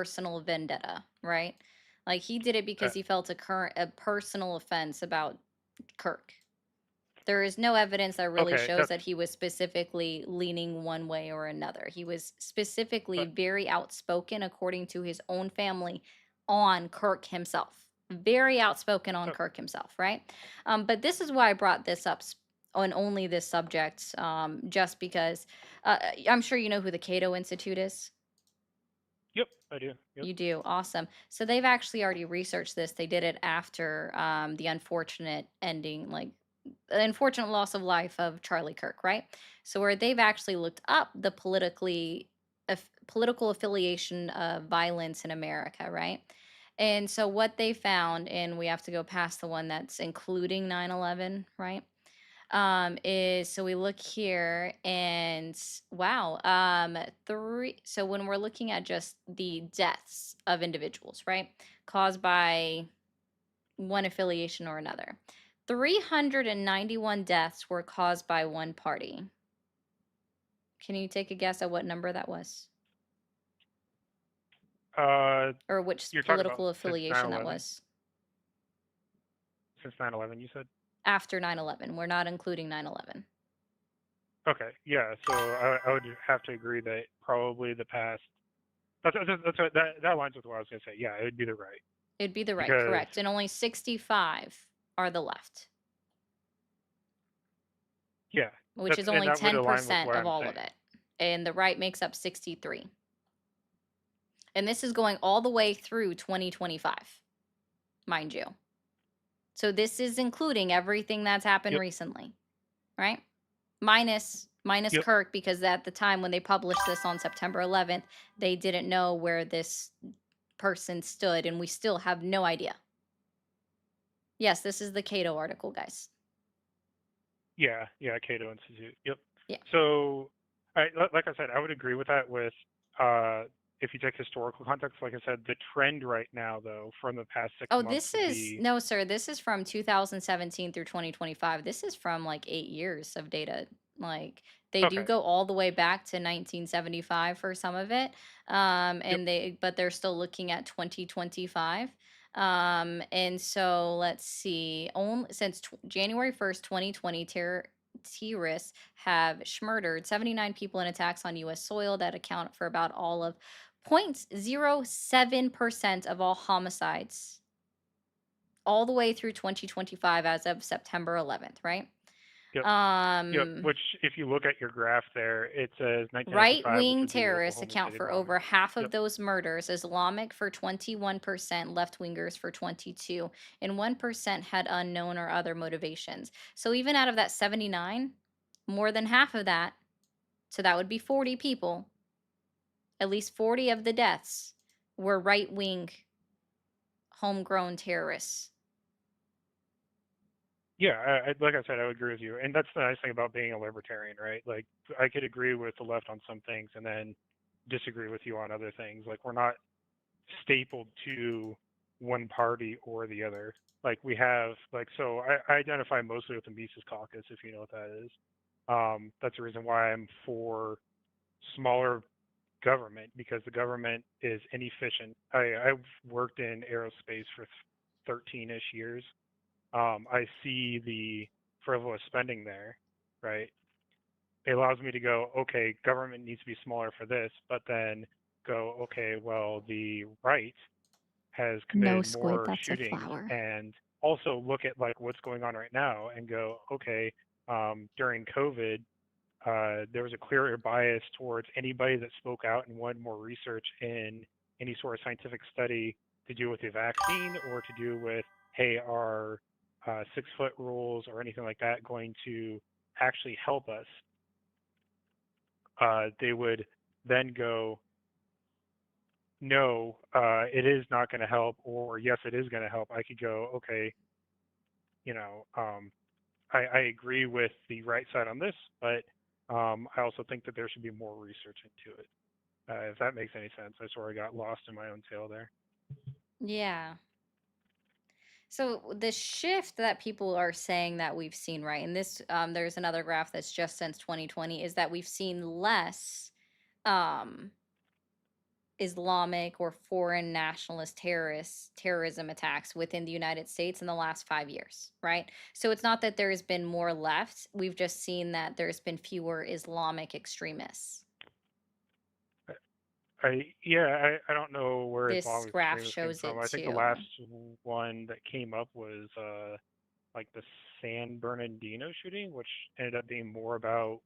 personal vendetta, right? Like he did it Uh, because he felt a personal offense about Kirk. There is no evidence that really okay, shows that's that he was specifically leaning one way or another. He was uh, specifically very outspoken, according to his own family, on Kirk himself. Very outspoken on uh, Kirk himself, right? But this is why I brought this up on only this subject, just because I'm sure you know who the Cato Institute is. yep, I do. Yep. You do. Awesome. So they've actually already researched this. They did it after the unfortunate ending, like the unfortunate loss of life of Charlie Kirk, right? So where they've actually looked up the political affiliation of violence in America, right? And so what they found, and we have to go past the one that's including 9/11, right? Is so we look here and wow, three. So when we're looking at just the deaths of individuals, right, caused by one affiliation or another, 391 deaths were caused by one party. Can you take a guess at what number that was, Uh, or which you're talking about political since affiliation that 9/11. was Since 9/11, you said. after 9/11? We're not including 9/11. Okay, yeah. So I would have to agree that probably the past. That aligns with what I was gonna say. Yeah, it would be the right It'd be the right, because correct, and only 65 are the left, yeah, which is and only that would align with 10% what of I'm all of saying. it. And the right makes up 63. And this is going all the way through 2025, mind you. So this is including everything that's happened Yep, recently, right? Minus yep, Kirk, because at the time when they published this on September 11th, they didn't know where this person stood, and we still have no idea. Yes, this is the Cato article, guys. yeah, yeah. Cato Institute. Yep. Yeah. So, like I said, I would agree with that. With uh, if you take historical context, like I said, the trend right now, though, from the past six Oh, months this would is be no, sir. This is from 2017 through 2025. This is from like 8 years of data. Like they do okay. go all the way back to 1975 for some of it. Yep. But they're still looking at 2025. And so let's see. Only since January 1st, 2020, terrorists have murdered 79 people in attacks on U.S. soil that account for about all of 0.07% of all homicides all the way through 2025 as of September 11th, right? Yep. Yep. Um, Which, if you look at your graph there, it says right 1995, which wing would be the terrorists Oklahoma account City for bombing. over half Yep. of those murders, Islamic for 21%, left wingers for 22, and 1% had unknown or other motivations. So even out of that 79, more than half of that, so that would be 40 people, at least 40 of the deaths were right wing homegrown terrorists. Yeah. Like I said, I would agree with you, and that's the nice thing about being a libertarian, right? Like, I could agree with the left on some things, and then disagree with you on other things. Like, we're not stapled to one party or the other. Like we have, like, so I identify mostly with the Mises Caucus, if you know what that is. That's the reason why I'm for smaller government, because the government is inefficient. I've worked in aerospace for 13-ish years. I see the frivolous spending there, right? It allows me to go, okay, government needs to be smaller for this, but then go, okay, well, the right has No, committed Squid, more that's a shootings, flower. and also look at like what's going on right now and go, okay, during COVID, there was a clearer bias towards anybody that spoke out and wanted more research in any sort of scientific study to do with the vaccine or to do with, hey, are 6 foot rules or anything like that going to actually help us? They would then go, no, it is not going to help, or yes, it is going to help. I could go, okay, you know, I agree with the right side on this, but I also think that there should be more research into it. If that makes any sense. I sort of got lost in my own tail there. Yeah. So the shift that people are saying that we've seen, right? And this, there's another graph that's just since 2020, is that we've seen less um, Islamic or foreign nationalist terrorism attacks within the United States in the last 5 years, right? So it's not that there's been more left. We've just seen that there's been fewer Islamic extremists. I don't know where This Islamic graph extremists came shows from. it I think the too. last one that came up was like the San Bernardino shooting, which ended up being more about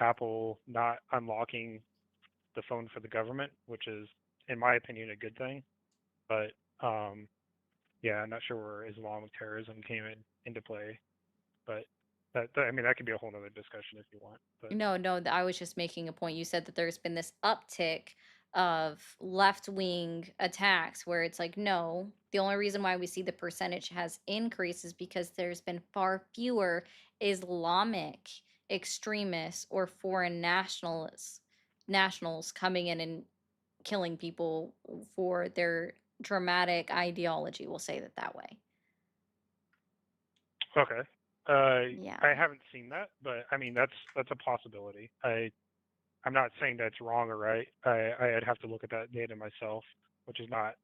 Apple not unlocking the phone for the government, which is, in my opinion, a good thing. But yeah, I'm not sure where Islamic terrorism came into play. But I mean, that could be a whole other discussion if you want. But No, I was just making a point. You said that there's been this uptick of left-wing attacks where it's like, no, the only reason why we see the percentage has increased is because there's been far fewer Islamic extremists or foreign nationals coming in and killing people for their dramatic ideology. We'll say that that way. okay, Yeah. I haven't seen that, but I mean, that's a possibility. I'm not saying that's wrong or right. I'd have to look at that data myself, which is not.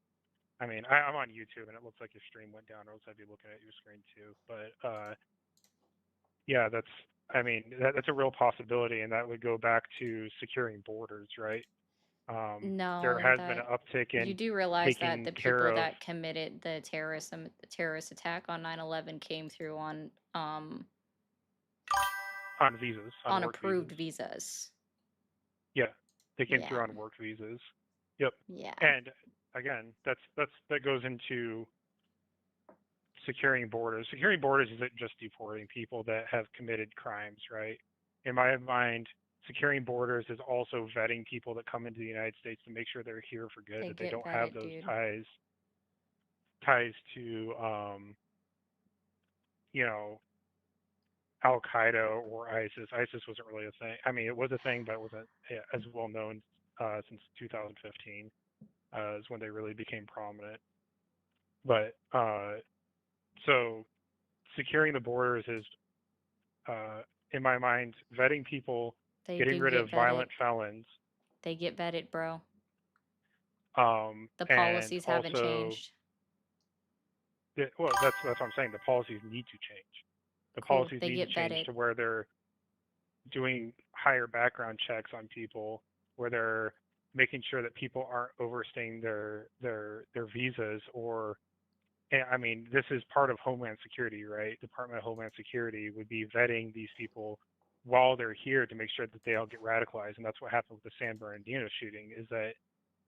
I mean, I'm on YouTube and it looks like your stream went down, or else I'd be looking at your screen too. But yeah, that's. I mean, that's a real possibility, and that would go back to securing borders, right? There No, has been an that uptick you in do realize that taking the care people of that committed the terrorist attack on 9/11 came through on visas, on on work approved visas. visas. Yeah, they came Yeah. through on work visas. Yep. Yeah. And again, that goes into securing borders. Securing borders isn't just deporting people that have committed crimes, right? In my mind, securing borders is also vetting people that come into the United States to make sure they're here for good, They that they get don't have vetted, those dude. ties to you know, Al Qaeda or ISIS. ISIS wasn't really a thing. I mean, it was a thing, but it wasn't as well known since 2015, is when they really became prominent. But so securing the borders is, in my mind, vetting people, They getting do rid of get vetted. violent felons, They get vetted, bro. The and policies haven't also, changed. well, that's what I'm saying. The policies need to change. The Cool. policies They need to get change vetted. to where they're doing higher background checks on people, where they're making sure that people aren't overstaying their visas. Or I mean, this is part of Homeland Security, right? Department of Homeland Security would be vetting these people while they're here to make sure that they don't get radicalized. And that's what happened with the San Bernardino shooting. Is that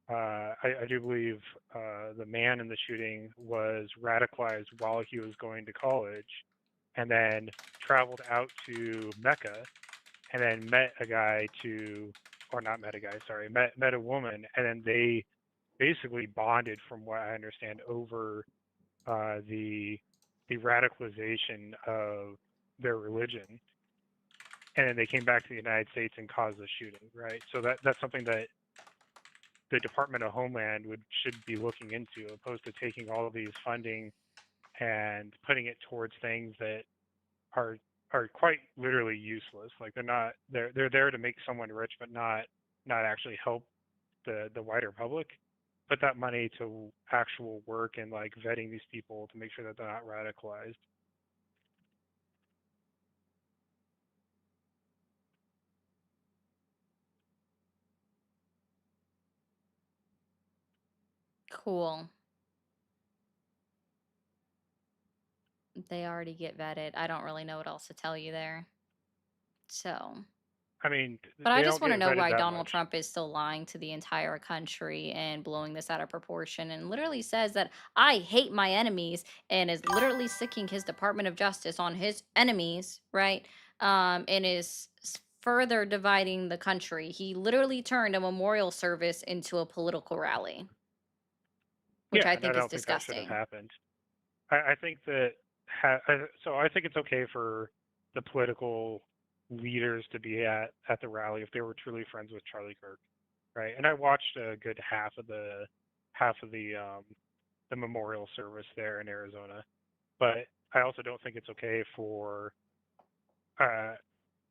I do believe the man in the shooting was radicalized while he was going to college, and then traveled out to Mecca, and then met a guy to, or not met a guy, sorry, met a woman, and then they basically bonded, from what I understand, over the radicalization of their religion, and then they came back to the United States and caused the shooting, right? So that's something that the Department of Homeland should be looking into, opposed to taking all of these funding and putting it towards things that are quite literally useless. Like they're there to make someone rich, but not actually help the wider public. Put that money to actual work and like vetting these people to make sure that they're not radicalized. Cool. They already get vetted. I don't really know what else to tell you there. So, I mean, but I they just don't want to get know vetted why that Donald much. Trump is still lying to the entire country and blowing this out of proportion and literally says that I hate my enemies and is literally sicking his Department of Justice on his enemies, right? And is further dividing the country. He literally turned a memorial service into a political rally, which Yeah, I and I think is don't think that should have disgusting. happened. I think that so I think it's okay for the political leaders to be at the rally if they were truly friends with Charlie Kirk, right? And I watched a good half of the memorial service there in Arizona, but I also don't think it's okay for uh,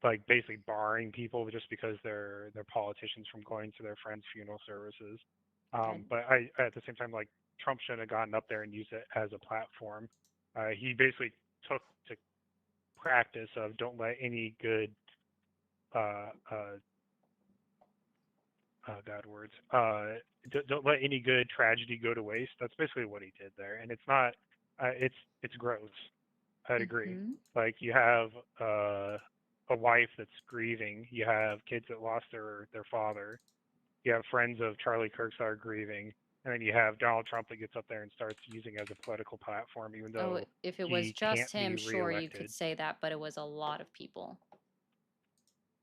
like basically barring people just because they're politicians from going to their friends' funeral services. Good. But I at the same time, like, Trump shouldn't have gotten up there and used it as a platform. He basically took to practice of don't let any good uh, uh, bad words. Don't let any good tragedy go to waste. That's basically what he did there, and it's not. It's gross. I'd agree. Mm-hmm. Like, you have a wife that's grieving. You have kids that lost their father. You have friends of Charlie Kirk's that are grieving, and then you have Donald Trump that gets up there and starts using it as a political platform, even Oh, though if it was he can't just be him, sure, you could reelected. say that, but it was a lot of people.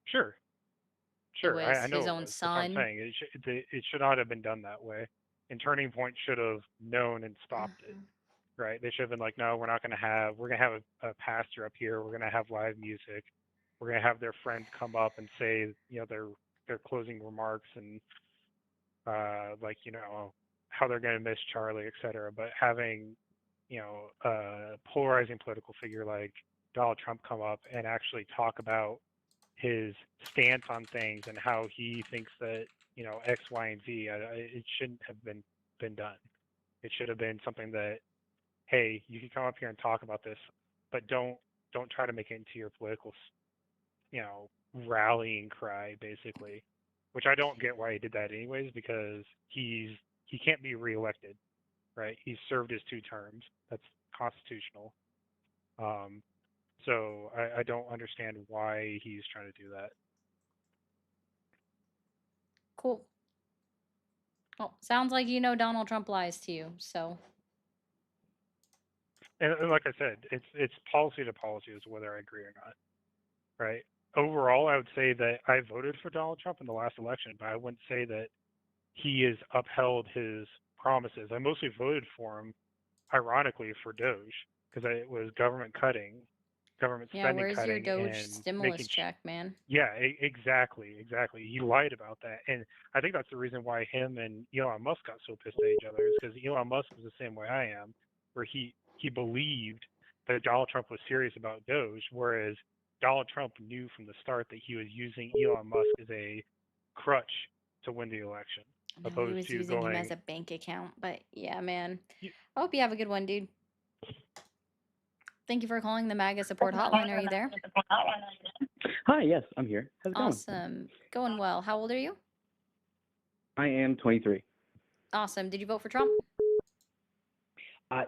Sure, It sure, was I his know it own was. That's what I'm son. saying. It should not have been done that way. And Turning Point should have known and stopped it. Mhm. Right? They should have been like, no, we're not going to have. We're going to have a pastor up here. We're going to have live music. We're going to have their friends come up and say, their closing remarks and like, how they're going to miss Charlie, et cetera. But having, a polarizing political figure like Donald Trump come up and actually talk about his stance on things and how he thinks that, X, Y, and Z, it shouldn't have been done. It should have been something that, hey, you can come up here and talk about this, but don't try to make it into your political, you know, rallying cry, basically. Which I don't get why he did that anyways, because he can't be reelected, right? He's served his 2 terms. That's constitutional. Um, so I don't understand why he's trying to do that. Cool. Well, sounds like you know Donald Trump lies to you, so. And like I said, it's policy to policy as to whether I agree or not, right? Overall, I would say that I voted for Donald Trump in the last election, but I wouldn't say that he has upheld his promises. I mostly voted for him, ironically, for Doge, because it was government cutting, government Yeah, spending where's your cutting, Doge and stimulus check, man? yeah, exactly. He lied about that, and I think that's the reason why him and Elon Musk got so pissed at each other, is because Elon Musk was the same way I am, where he believed that Donald Trump was serious about Doge, whereas Donald Trump knew from the start that he was using Elon Musk as a crutch to win the election, No, he opposed was to using him as going, a bank account, but yeah, man. "Y- I hope you have a good one, dude. Thank you for calling the MAGA support hotline. Are you there? Hi, yes, I'm here. How's it going? Awesome. Going well. How old are you? I am 23. Awesome. Did you vote for Trump?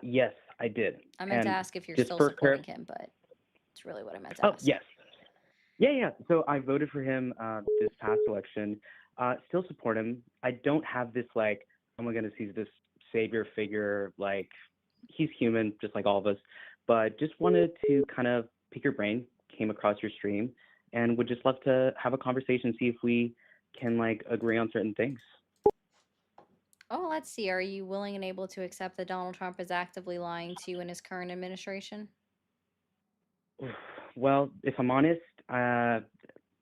Yes, I did. I meant to And ask if you're just still for supporting him, but it's really what I meant to oh, ask. yes. Yeah. So I voted for him this past election. Still support him. I don't have this, like, oh my goodness, he's this savior figure. Like, he's human, just like all of us. But just wanted to kind of pick your brain, came across your stream, and would just love to have a conversation, see if we can, like, agree on certain things. Oh, let's see. Are you willing and able to accept that Donald Trump is actively lying to you in his current administration? Well, if I'm honest,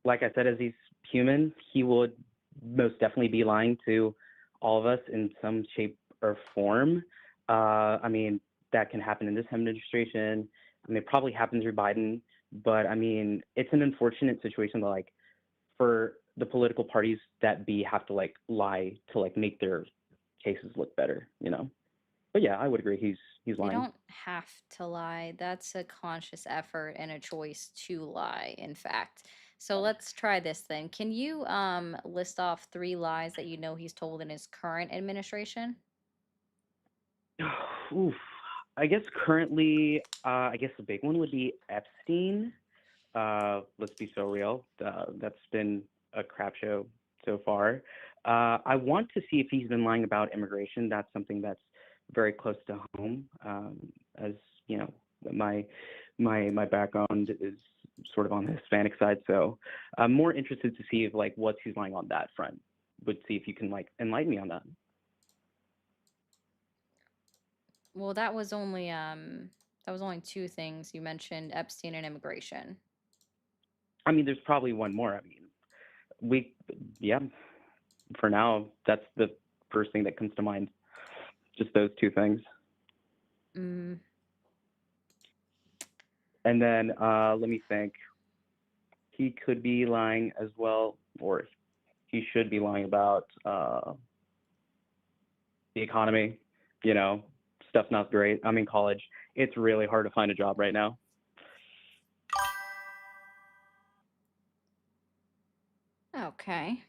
like I said, as he's human, he would most definitely be lying to all of us in some shape or form. I mean, that can happen in this administration. I mean, it probably happens through Biden, but I mean, it's an unfortunate situation that, like, for the political parties that be have to like lie to like make their cases look better, you know. But yeah, I would agree he's They lying. don't have to lie. That's a conscious effort and a choice to lie, in fact. So let's try this then. Can you list off 3 lies that you know he's told in his current administration? Oof. I guess currently, I guess the big one would be Epstein. Let's be so real. That's been a crap show so far. I want to see if he's been lying about immigration. That's something that's very close to home. As you know, my background is sort of on the Hispanic side, so I'm more interested to see if like what he's lying on that front. Would see if you can like enlighten me on that. Well, that was only 2 things. You mentioned Epstein and immigration. I mean, there's probably one more. I mean, we, yeah, for now, that's the first thing that comes to mind. Just those 2 things. Mm, And then let me think. he could be lying as well, or he should be lying about the economy. You know, stuff's not great. I'm in college. It's really hard to find a job right now. Okay.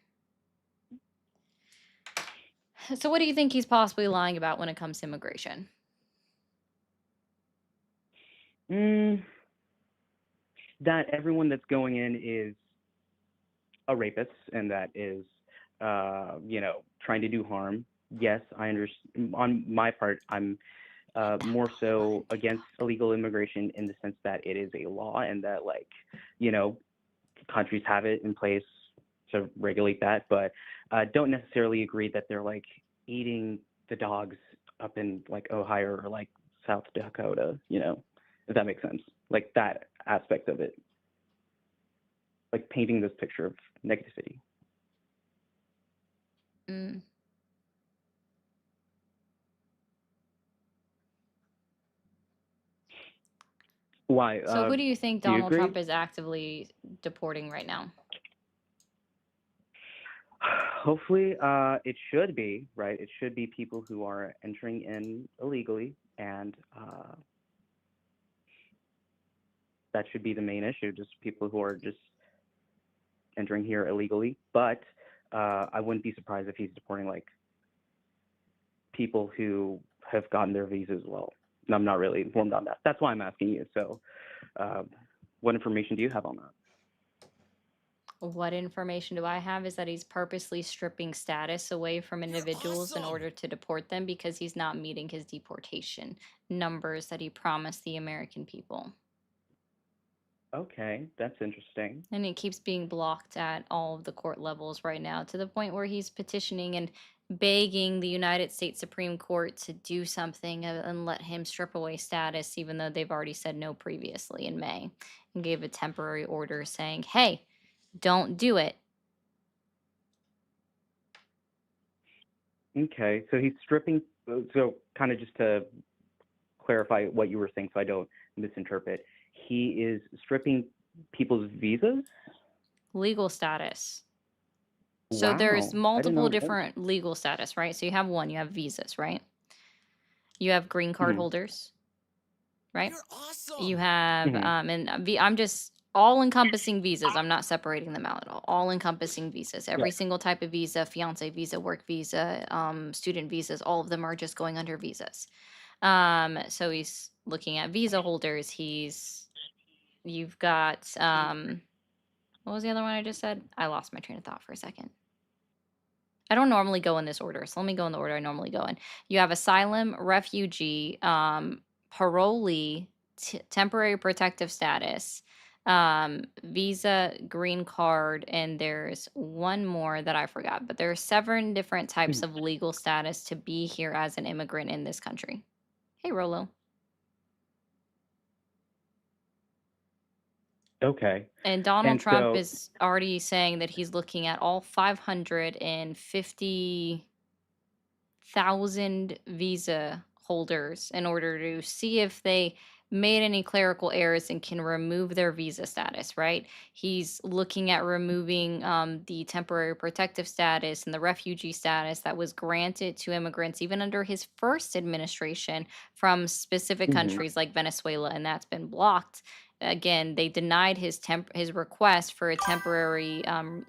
So what do you think he's possibly lying about when it comes to immigration? Mm, that everyone that's going in is a rapist and that is, trying to do harm. Yes, I understand. On my part, I'm more so against illegal immigration in the sense that it is a law and that, like, you know, countries have it in place to regulate that, but don't necessarily agree that they're like eating the dogs up in like Ohio or like South Dakota, if that makes sense. Like that aspect of it, like painting this picture of negativity. Mm. Why? So who do you think Do you Donald agree? Trump is actively deporting right now? Hopefully, it should be, right? It should be people who are entering in illegally, and that should be the main issue, just people who are just entering here illegally. But I wouldn't be surprised if he's deporting like people who have gotten their visa as well. And I'm not really informed on that. That's why I'm asking you. So, what information do you have on that? What information do I have is that he's purposely stripping status away from individuals in order to deport them because he's not meeting his deportation numbers that he promised the American people. Okay, that's interesting. And it keeps being blocked at all of the court levels right now to the point where he's petitioning and begging the United States Supreme Court to do something and let him strip away status, even though they've already said no previously in May and gave a temporary order saying, hey, don't do it. Okay, so he's stripping. So, kind of just to clarify what you were saying, so I don't misinterpret, he is stripping people's visas. Legal status. So there's Wow, I didn't know multiple that. different legal status, right? So you have one, you have visas, right? You have green card Mm-hmm. holders, right? You're You awesome. have Mm-hmm. I'm just all encompassing visas. I'm not separating them out at all encompassing visas. Yeah. Every single type of visa, fiance visa, work visa, student visas, all of them are just going under visas. So he's looking at visa holders. You've got what was the other one I just said? I lost my train of thought for a second. I don't normally go in this order, so let me go in the order I normally go in. You have asylum, refugee, parolee, temporary protective status, visa, green card, and there's one more that I forgot. But there are 7 different types Mhm. of legal status to be here as an immigrant in this country. Hey, Rolo. Okay. And Donald And Trump so, is already saying that he's looking at all 550,000 visa holders in order to see if they made any clerical errors and can remove their visa status, right? He's looking at removing the temporary protective status and the refugee status that was granted to immigrants even under his first administration from specific mhm. countries like Venezuela, and that's been blocked. Again, they denied his request for a temporary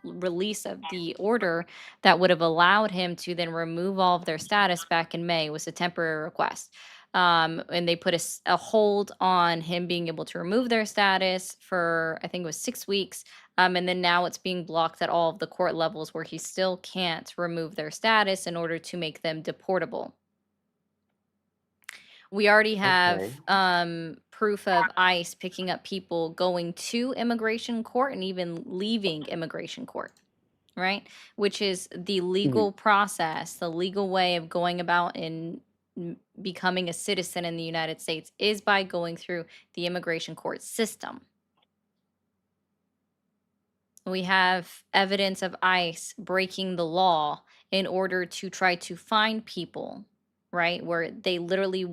release of the order that would have allowed him to then remove all of their status back in May. Was a temporary request. And they put a hold on him being able to remove their status for, I think it was 6 weeks. And then now it's being blocked at all of the court levels where he still can't remove their status in order to make them deportable. We already have Okay. proof of ICE picking up people going to immigration court and even leaving immigration court, right? Which is the Mhm. legal process, the legal way of going about in becoming a citizen in the United States is by going through the immigration court system. We have evidence of ICE breaking the law in order to try to find people right? Where they literally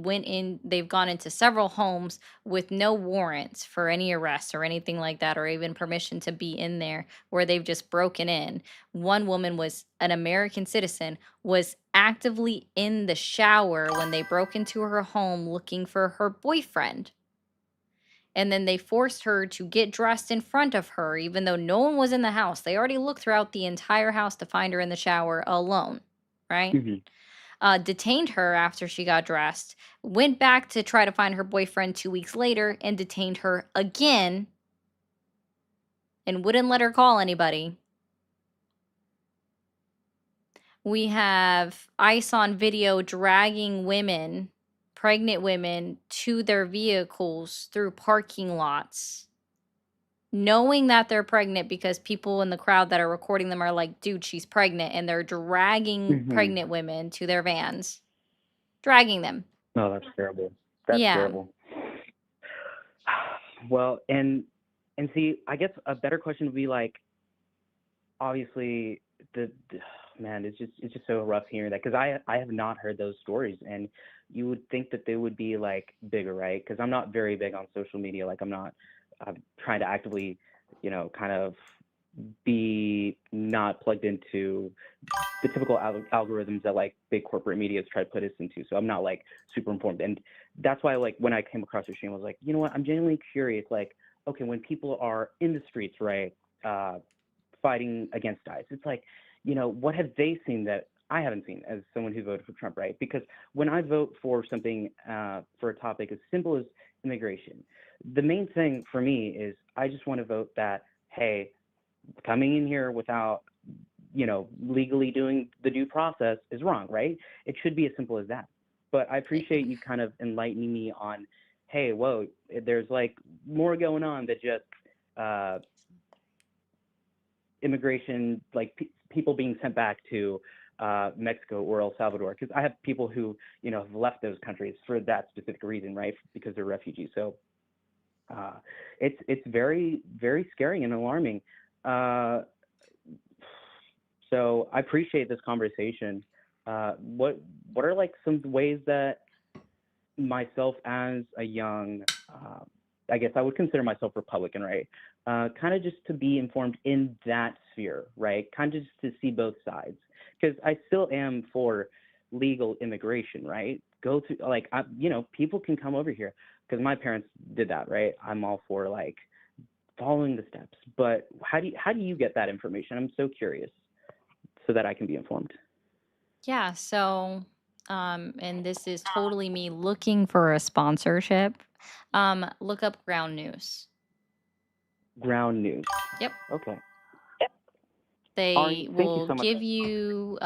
they've gone into several homes with no warrants for any arrests or anything like that, or even permission to be in there, where they've just broken in. One woman was an American citizen, was actively in the shower when they broke into her home looking for her boyfriend. And then they forced her to get dressed in front of her, even though no one was in the house. They already looked throughout the entire house to find her in the shower alone, right? Mhm. Detained her after she got dressed, went back to try to find her boyfriend 2 weeks later, and detained her again and wouldn't let her call anybody. We have ICE on video dragging women, pregnant women, to their vehicles through parking lots, knowing that they're pregnant, because people in the crowd that are recording them are like, dude, she's pregnant. And they're dragging Mhm. pregnant women to their vans, dragging them. No, that's terrible. That's Yeah. terrible. Well, and see, I guess a better question would be like, obviously, man, it's just so rough hearing that, because I have not heard those stories, and you would think that they would be like bigger, right? Because I'm not very big on social media. Like I'm trying to actively, kind of be not plugged into the typical algorithms that like big corporate medias try to put us into. So I'm not like super informed, and that's why like when I came across your stream, I was like, you know what? I'm genuinely curious. Like, okay, when people are in the streets, right, fighting against ICE, it's like, what have they seen that I haven't seen as someone who voted for Trump, right? Because when I vote for something, for a topic as simple as immigration, the main thing for me is I just want to vote that, hey, coming in here without legally doing the due process is wrong, right? It should be as simple as that. But I appreciate you kind of enlightening me on, hey, whoa, there's like more going on than just immigration, like people being sent back to Mexico or El Salvador, because I have people who have left those countries for that specific reason, right? Because they're refugees. So it's very, very scary and alarming. So I appreciate this conversation. What are like some ways that myself as a young, I guess I would consider myself Republican, right? Kind of just to be informed in that sphere, right? Kind of just to see both sides, because I still am for legal immigration, right? Go to like, people can come over here because my parents did that, right? I'm all for like following the steps, but how do you get that information? I'm so curious, so that I can be informed. Yeah. So, and this is totally me looking for a sponsorship. Look up Ground News. Ground news. Yep. Okay. They Ari, thank you will so much. give you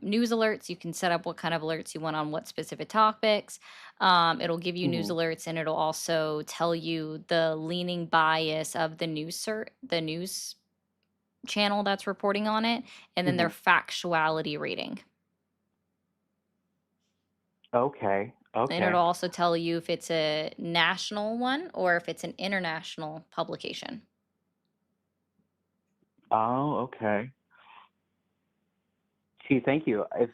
news alerts. You can set up what kind of alerts you want on what specific topics. It'll give you news Hmm. alerts, and it'll also tell you the leaning bias of the the news channel that's reporting on it, and then their Hmm. factuality rating. Okay. And Okay. it'll also tell you if it's a national one or if it's an international publication. Oh, okay. Gee, thank you. If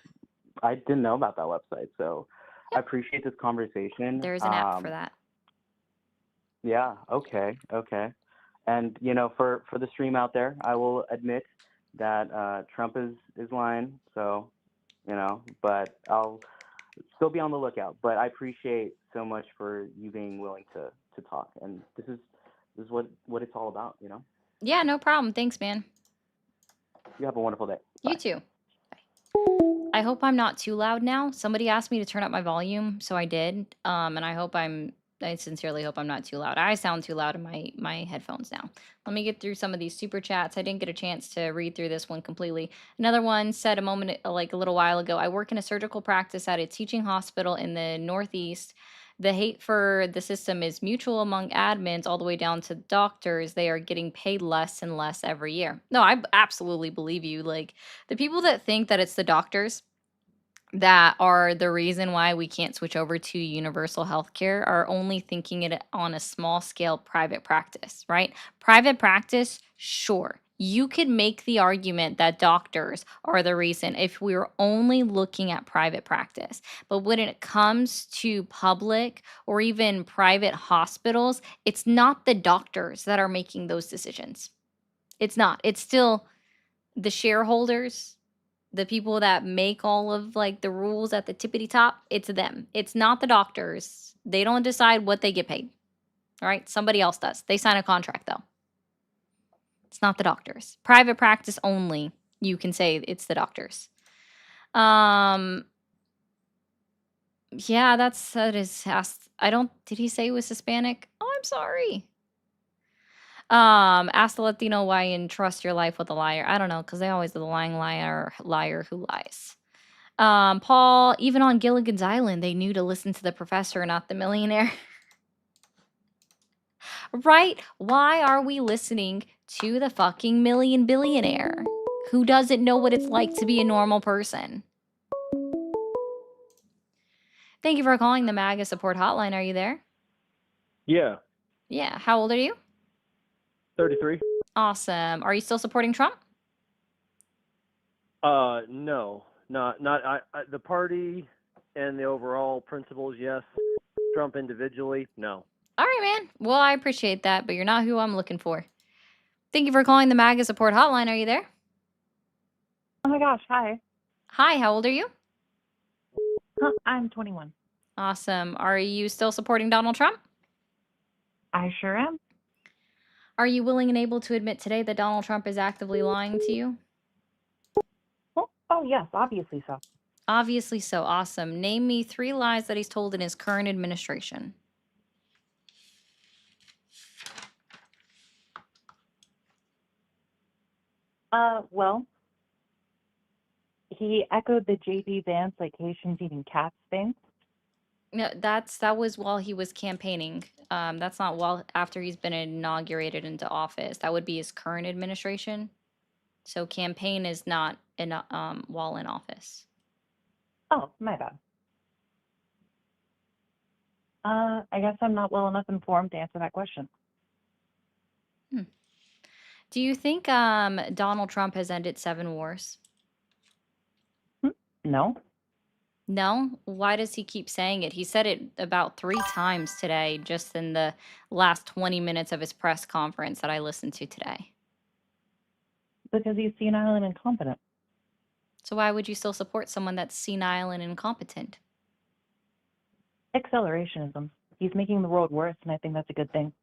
I didn't know about that website, so I Yep. appreciate this conversation. There's an app for that. Yeah. Okay. Okay. And for the stream out there, I will admit that Trump is lying. So but I'll still be on the lookout. But I appreciate so much for you being willing to talk. And this is what it's all about. Yeah, no problem. Thanks, man. You have a wonderful day. You Bye. too. I hope I'm not too loud now. Somebody asked me to turn up my volume, so I did. And I sincerely hope I'm not too loud. I sound too loud in my headphones now. Let me get through some of these super chats. I didn't get a chance to read through this one completely. Another one said like a little while ago, I work in a surgical practice at a teaching hospital in the Northeast. The hate for the system is mutual among admins all the way down to doctors. They are getting paid less and less every year. No, I absolutely believe you. Like, the people that think that it's the doctors that are the reason why we can't switch over to universal healthcare are only thinking it on a small scale private practice, right? Private practice, sure, You could make the argument that doctors are the reason if we were only looking at private practice. But when it comes to public or even private hospitals, it's not the doctors that are making those decisions. It's not. It's still the shareholders, the people that make all of like the rules at the tippity top. It's them. It's not the doctors. They don't decide what they get paid. All right. Somebody else does. They sign a contract though. It's not the doctors. Private practice only, you can say it's the doctors. Yeah, that is asked. Did he say he was Hispanic? Oh, I'm sorry. Ask the Latino why you entrust your life with a liar. I don't know, because they always the lying liar who lies. Paul, even on Gilligan's Island, they knew to listen to the professor, not the millionaire. Right? Why are we listening to the fucking billionaire who doesn't know what it's like to be a normal person? Thank you for calling the MAGA support hotline. Are you there? Yeah, Yeah. How old are you? 33. Awesome. Are you still supporting Trump? No, not the party and the overall principles, yes. Trump individually, no. All right, man. Well, I appreciate that, but you're not who I'm looking for. Thank you for calling the MAGA support hotline. Are you there? Oh my gosh, hi. Hi, how old are you? I'm 21. Awesome. Are you still supporting Donald Trump? I sure am. Are you willing and able to admit today that Donald Trump is actively lying to you? Oh yes, obviously so. Obviously so. Awesome. Name me 3 lies that he's told in his current administration. Well, he echoed the J.D. Vance like Haitians eating cats thing. No, that was while he was campaigning. That's not while after he's been inaugurated into office. That would be his current administration. So campaign is not in while in office. Oh, my bad. I guess I'm not well enough informed to answer that question. Do you think Donald Trump has ended 7 wars? No. No? Why does he keep saying it? He said it about 3 times today, just in the last 20 minutes of his press conference that I listened to today. Because he's senile and incompetent. So why would you still support someone that's senile and incompetent? Accelerationism. He's making the world worse, and I think that's a good thing.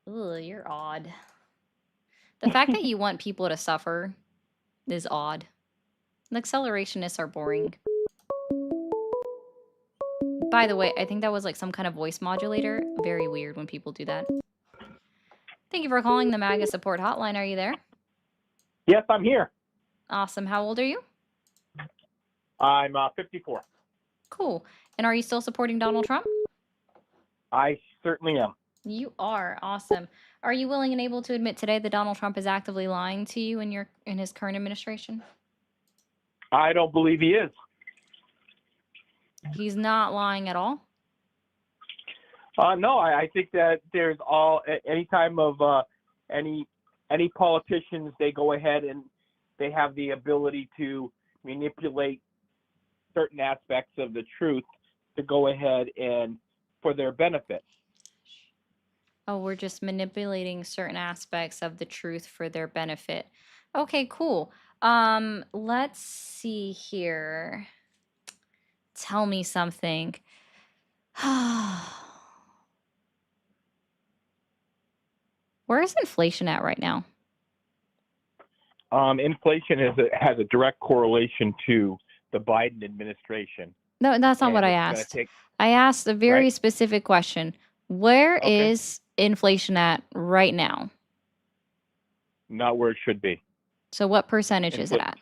Ugh, you're odd. The fact that you want people to suffer is odd. The accelerationists are boring. By the way, I think that was like some kind of voice modulator. Very weird when people do that. Thank you for calling the MAGA support hotline. Are you there? Yes, I'm here. Awesome. How old are you? I'm 54. Cool. And are you still supporting Donald Trump? I certainly am. You are. Awesome. Are you willing and able to admit today that Donald Trump is actively lying to you in his current administration? I don't believe he is. He's not lying at all? No, I think that there's any time of any politicians, they go ahead and they have the ability to manipulate certain aspects of the truth to go ahead and for their benefit. Oh, we're just manipulating certain aspects of the truth for their benefit. Okay, cool. Let's see here. Tell me something. Where is inflation at right now? Inflation has a direct correlation to the Biden administration. No, that's not And what I it's gonna asked. take- I asked a very Right. specific question. Where Okay. is inflation at right now? Not where it should be. So what percentage is it at?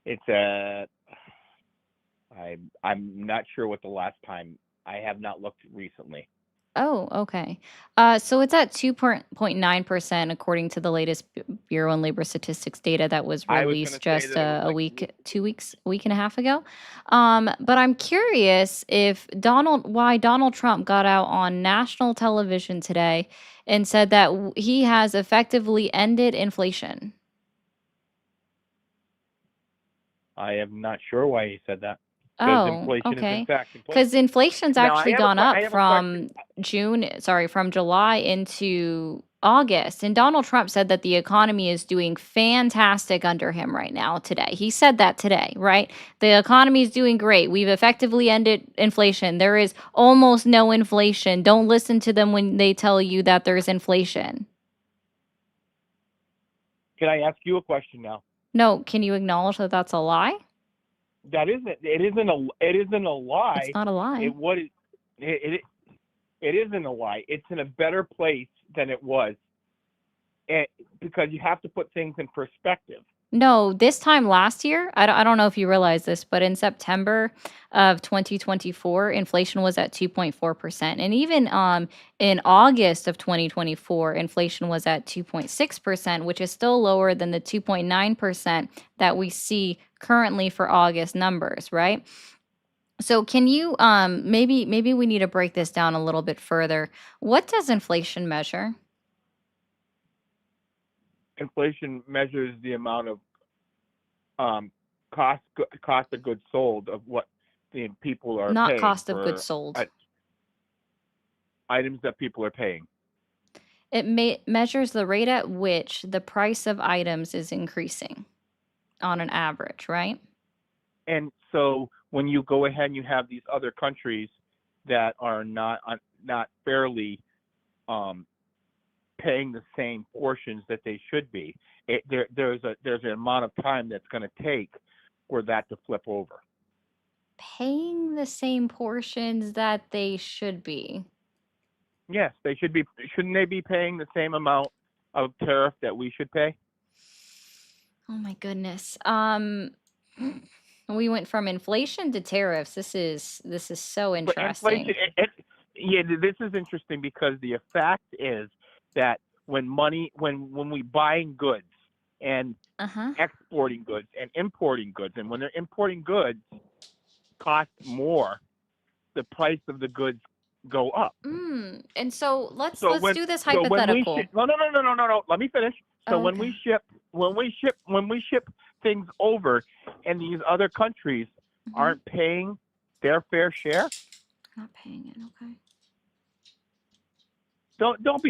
It's at. I'm not sure what the last time. I have not looked recently. Oh, okay. So it's at 2.9% according to the latest Bureau and Labor Statistics data that was I was going released to say just that it was a like week, 2 weeks, a week and a half ago. But I'm curious if why Donald Trump got out on national television today and said that he has effectively ended inflation. I am not sure why he said that. Because Oh, inflation is in okay. fact inflation. Because inflation's Now actually gone I up have a question. from July into August. And Donald Trump said that the economy is doing fantastic under him right now today. He said that today, right? The economy is doing great. We've effectively ended inflation. There is almost no inflation. Don't listen to them when they tell you that there's inflation. Can I ask you a question now? No, can you acknowledge that that's a lie? That isn't. It isn't a lie. It's not a lie. It isn't a lie. It's in a better place than it was, because you have to put things in perspective. No, this time last year, I don't know if you realize this, but in September of 2024, inflation was at 2.4%. And even in August of 2024, inflation was at 2.6%, which is still lower than the 2.9% that we see currently for August numbers, right? So can you maybe we need to break this down a little bit further. What does inflation measure? Inflation measures the amount of cost of goods sold of what the people are Not paying cost of goods for sold. items that people are paying. It measures the rate at which the price of items is increasing on an average, right? And so when you go ahead and you have these other countries that are not fairly paying the same portions that they should be, there's an amount of time that's going to take for that to flip over. Paying the same portions that they should be. Yes, they should be. Shouldn't they be paying the same amount of tariff that we should pay? Oh my goodness. We went from inflation to tariffs. This is so But inflation, interesting. yeah, this is interesting because the fact is that when we buying goods and Uh-huh. exporting goods and importing goods, and when they're importing goods cost more, the price of the goods go up. And so let's So do this when we hypothetical. ship, no, let me finish. So Oh, when okay. we ship things over, and these other countries aren't paying their fair share, Not paying it, okay. don't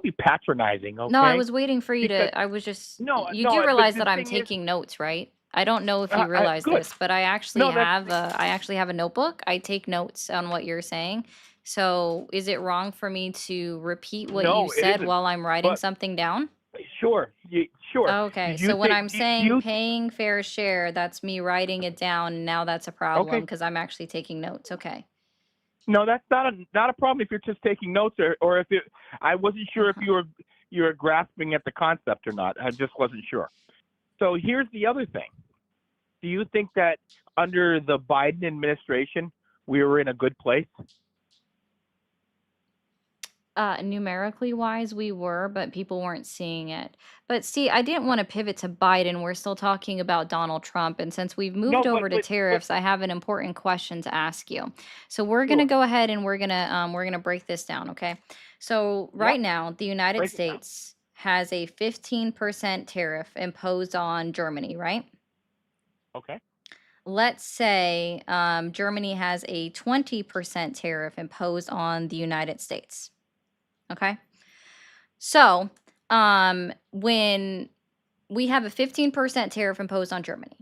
be patronizing, okay? No, I was waiting for you Because to. I was just. no, You do no, but realize the that I'm thing is, taking notes, right? I don't know if you realize good. this, but I actually No, that's have a notebook. I take notes on what you're saying. So, is it wrong for me to repeat what you no, it said isn't. while I'm writing But something down? sure, sure. Okay. Do you So when think? I'm Do saying you? paying fair share, that's me writing it down, and now that's a problem Okay. because I'm actually taking notes. Okay. No, that's not a problem if you're just taking notes, or if it. I wasn't sure if you were grasping at the concept or not. I just wasn't sure. So here's the other thing. Do you think that under the Biden administration we were in a good place? Numerically wise, we were, but people weren't seeing it. But see, I didn't want to pivot to Biden. We're still talking about Donald Trump. And since we've moved No, over to but tariffs, I have an important question to ask you. So we're gonna sure. go ahead and we're gonna break this down, okay? So Yep. right now, the United Break it down. States has a 15% tariff imposed on Germany, right? Okay. Let's say Germany has a 20% tariff imposed on the United States. Okay. So, when we have a 15% tariff imposed on Germany,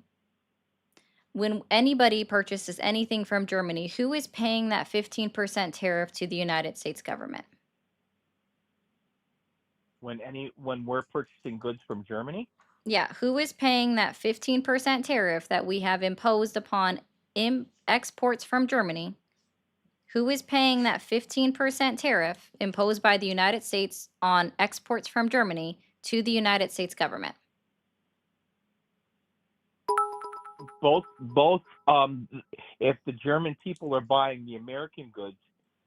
when anybody purchases anything from Germany, who is paying that 15% tariff to the United States government? When we're purchasing goods from Germany, Yeah, who is paying that 15% tariff that we have imposed upon exports from Germany? Who is paying that 15% tariff imposed by the United States on exports from Germany to the United States government? both if the German people are buying the American goods,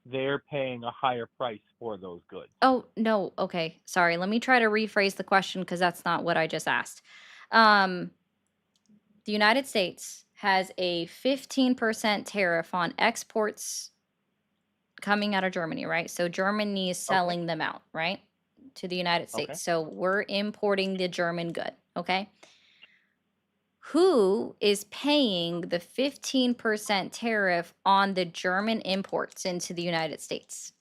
they're paying a higher price for those goods. Oh, no. Okay. Sorry. Let me try to rephrase the question because that's not what I just asked. The United States has a 15% tariff on exports coming out of Germany, right? So Germany is selling them out, right? To the United States. Okay. So we're importing the German good, okay? Who is paying the 15% tariff on the German imports into the United States?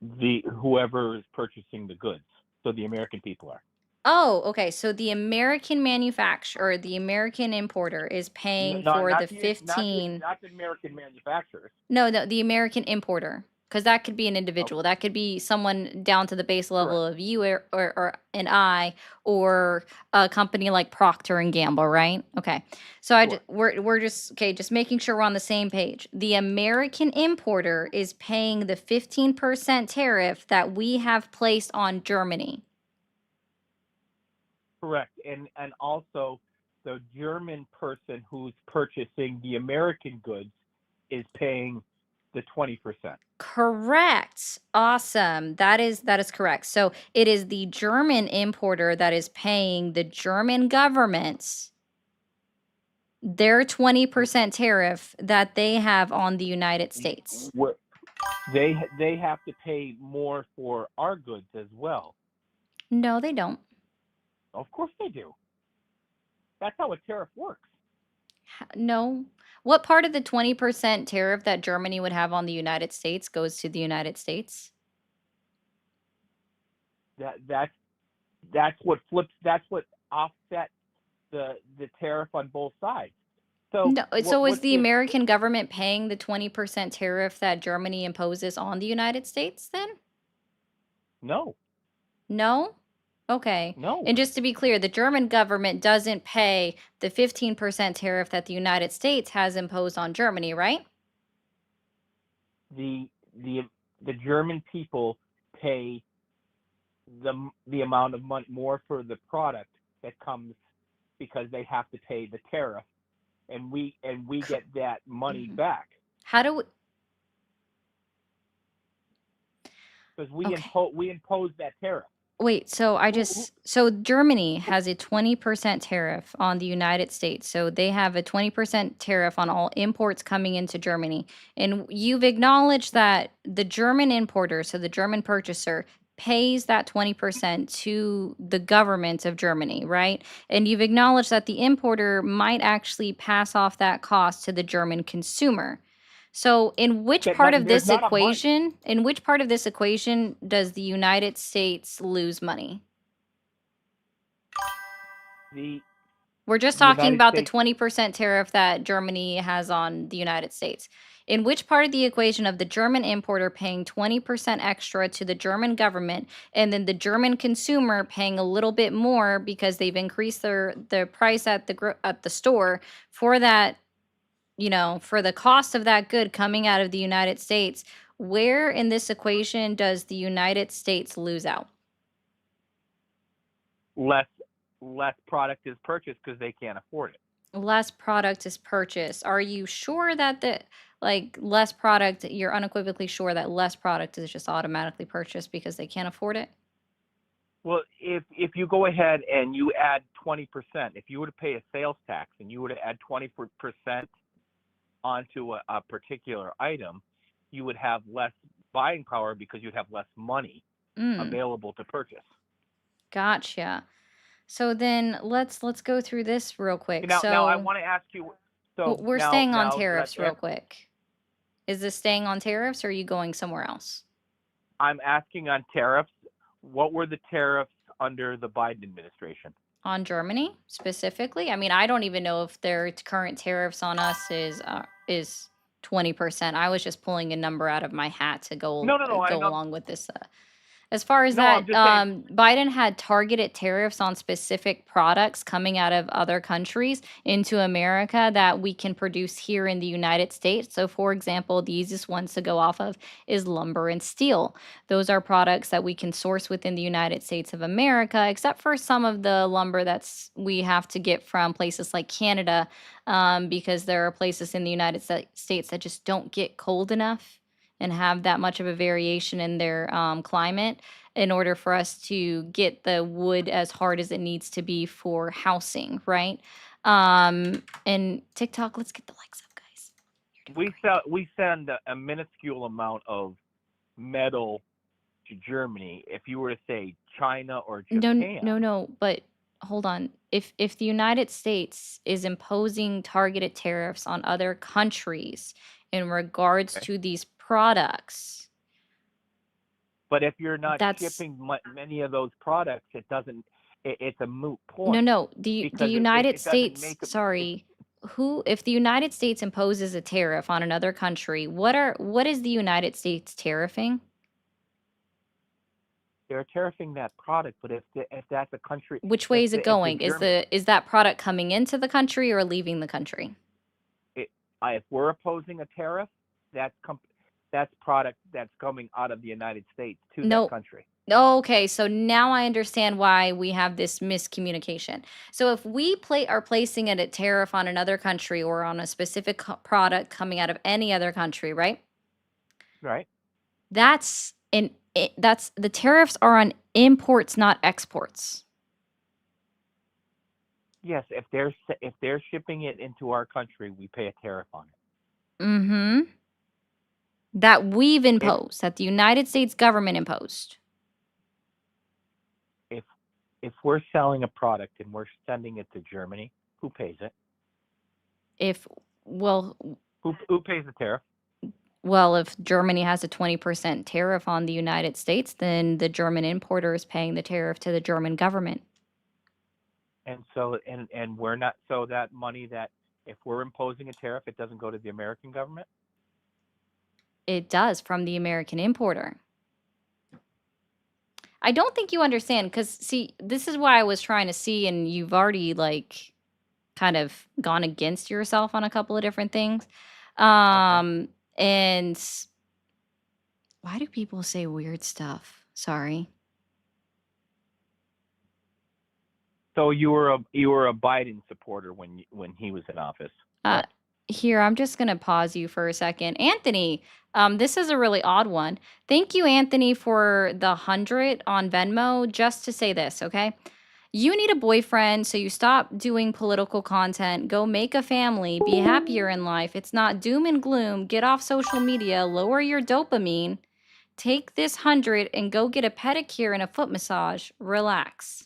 Whoever is purchasing the goods. So the American people are. Oh, okay. So the American manufacturer, or the American importer is paying Not for the not the 15. not the American manufacturers. No, the American importer, because that could be an individual. That could be someone down to the base level Correct. of you or an I, or a company like Procter and Gamble, right? Okay. So Sure. we're just okay, just making sure we're on the same page. The American importer is paying the 15% tariff that we have placed on Germany. Correct. And also the German person who's purchasing the American goods is paying the 20%. Correct. Awesome. That is correct. So it is the German importer that is paying the German government their 20% tariff that they have on the United States. They have to pay more for our goods as well. No, they don't. Of course they do. That's how a tariff works. No. What part of the 20% tariff that Germany would have on the United States goes to the United States? That's what offsets the tariff on both sides. So No, so is the if American government paying the 20% tariff that Germany imposes on the United States then? no. No? Okay. No. And just to be clear, the German government doesn't pay the 15% tariff that the United States has imposed on Germany, right? The German people pay the amount of money more for the product that comes because they have to pay the tariff, and we get that money back How do we, because okay. we impose that tariff. Wait, so Germany has a 20% tariff on the United States. So they have a 20% tariff on all imports coming into Germany. And you've acknowledged that the German importer, so the German purchaser, pays that 20% to the government of Germany, right? And you've acknowledged that the importer might actually pass off that cost to the German consumer. So, in which part of There's this not a month. equation does the United States lose money? We're just talking about the 20% tariff that Germany has on the United States. In which part of the equation of the German importer paying 20% extra to the German government, and then the German consumer paying a little bit more because they've increased their price at the store for that, for the cost of that good coming out of the United States, where in this equation does the United States lose out? Less product is purchased because they can't afford it. Less product is purchased. Are you sure that less product, you're unequivocally sure that less product is just automatically purchased because they can't afford it? Well, if you go ahead and you add 20%, if you were to pay a sales tax and you were to add 20% onto a particular item, you would have less buying power because you'd have less money available to purchase. Gotcha. So then let's go through this real quick. Now I want to ask you. So we're staying on tariffs real quick. Is this staying on tariffs, or are you going somewhere else? I'm asking on tariffs. What were the tariffs under the Biden administration? On Germany specifically? I mean, I don't even know if their current tariffs on us is 20%. I was just pulling a number out of my hat to go No, go along with this As far as No, I'm that, just saying. Biden had targeted tariffs on specific products coming out of other countries into America that we can produce here in the United States. So, for example, the easiest ones to go off of is lumber and steel. Those are products that we can source within the United States of America, except for some of the lumber that's we have to get from places like Canada, because there are places in the United States that just don't get cold enough and have that much of a variation in their climate in order for us to get the wood as hard as it needs to be for housing, right? And TikTok, let's get the likes up, guys. We send a minuscule amount of metal to Germany. If you were to say China or Japan, No, but hold on. If the United States is imposing targeted tariffs on other countries in regards okay. to these products, But if you're not that's shipping many of those products, it doesn't. It's a moot point no. The because United it doesn't States, make sorry, who if the United States imposes a tariff on another country, what is the United States tariffing? they're tariffing that product. But if that's a country, Which way is it if the going? German, Is that product coming into the country or leaving the country? if we're opposing a tariff, that's product that's coming out of the United States to that No. country. Okay, so now I understand why we have this miscommunication. So if we are placing a tariff on another country or on a specific product coming out of any other country, right? Right. That's that's the tariffs are on imports, not exports. Yes, if they're shipping it into our country, we pay a tariff on it. Mm-hmm. That we've If imposed, that the United States government imposed. if we're selling a product and we're sending it to Germany, who pays it? Well, Who pays the tariff? Well, if Germany has a 20% tariff on the United States, then the German importer is paying the tariff to the German government. And so and we're not, so that money, that if we're imposing a tariff, it doesn't go to the American government? It does, from the American importer. I don't think you understand, because see, this is why I was trying to see, and you've already like kind of gone against yourself on a couple of different things. Okay. And why do people say weird stuff? Sorry. So you were a Biden supporter when he was in office, correct? Here, I'm just going to pause you for a second. Anthony, this is a really odd one. Thank you, Anthony, for the 100 on Venmo. Just to say this, okay? You need a boyfriend, so you stop doing political content. Go make a family. Be happier in life. It's not doom and gloom. Get off social media. Lower your dopamine. Take this 100 and go get a pedicure and a foot massage. Relax.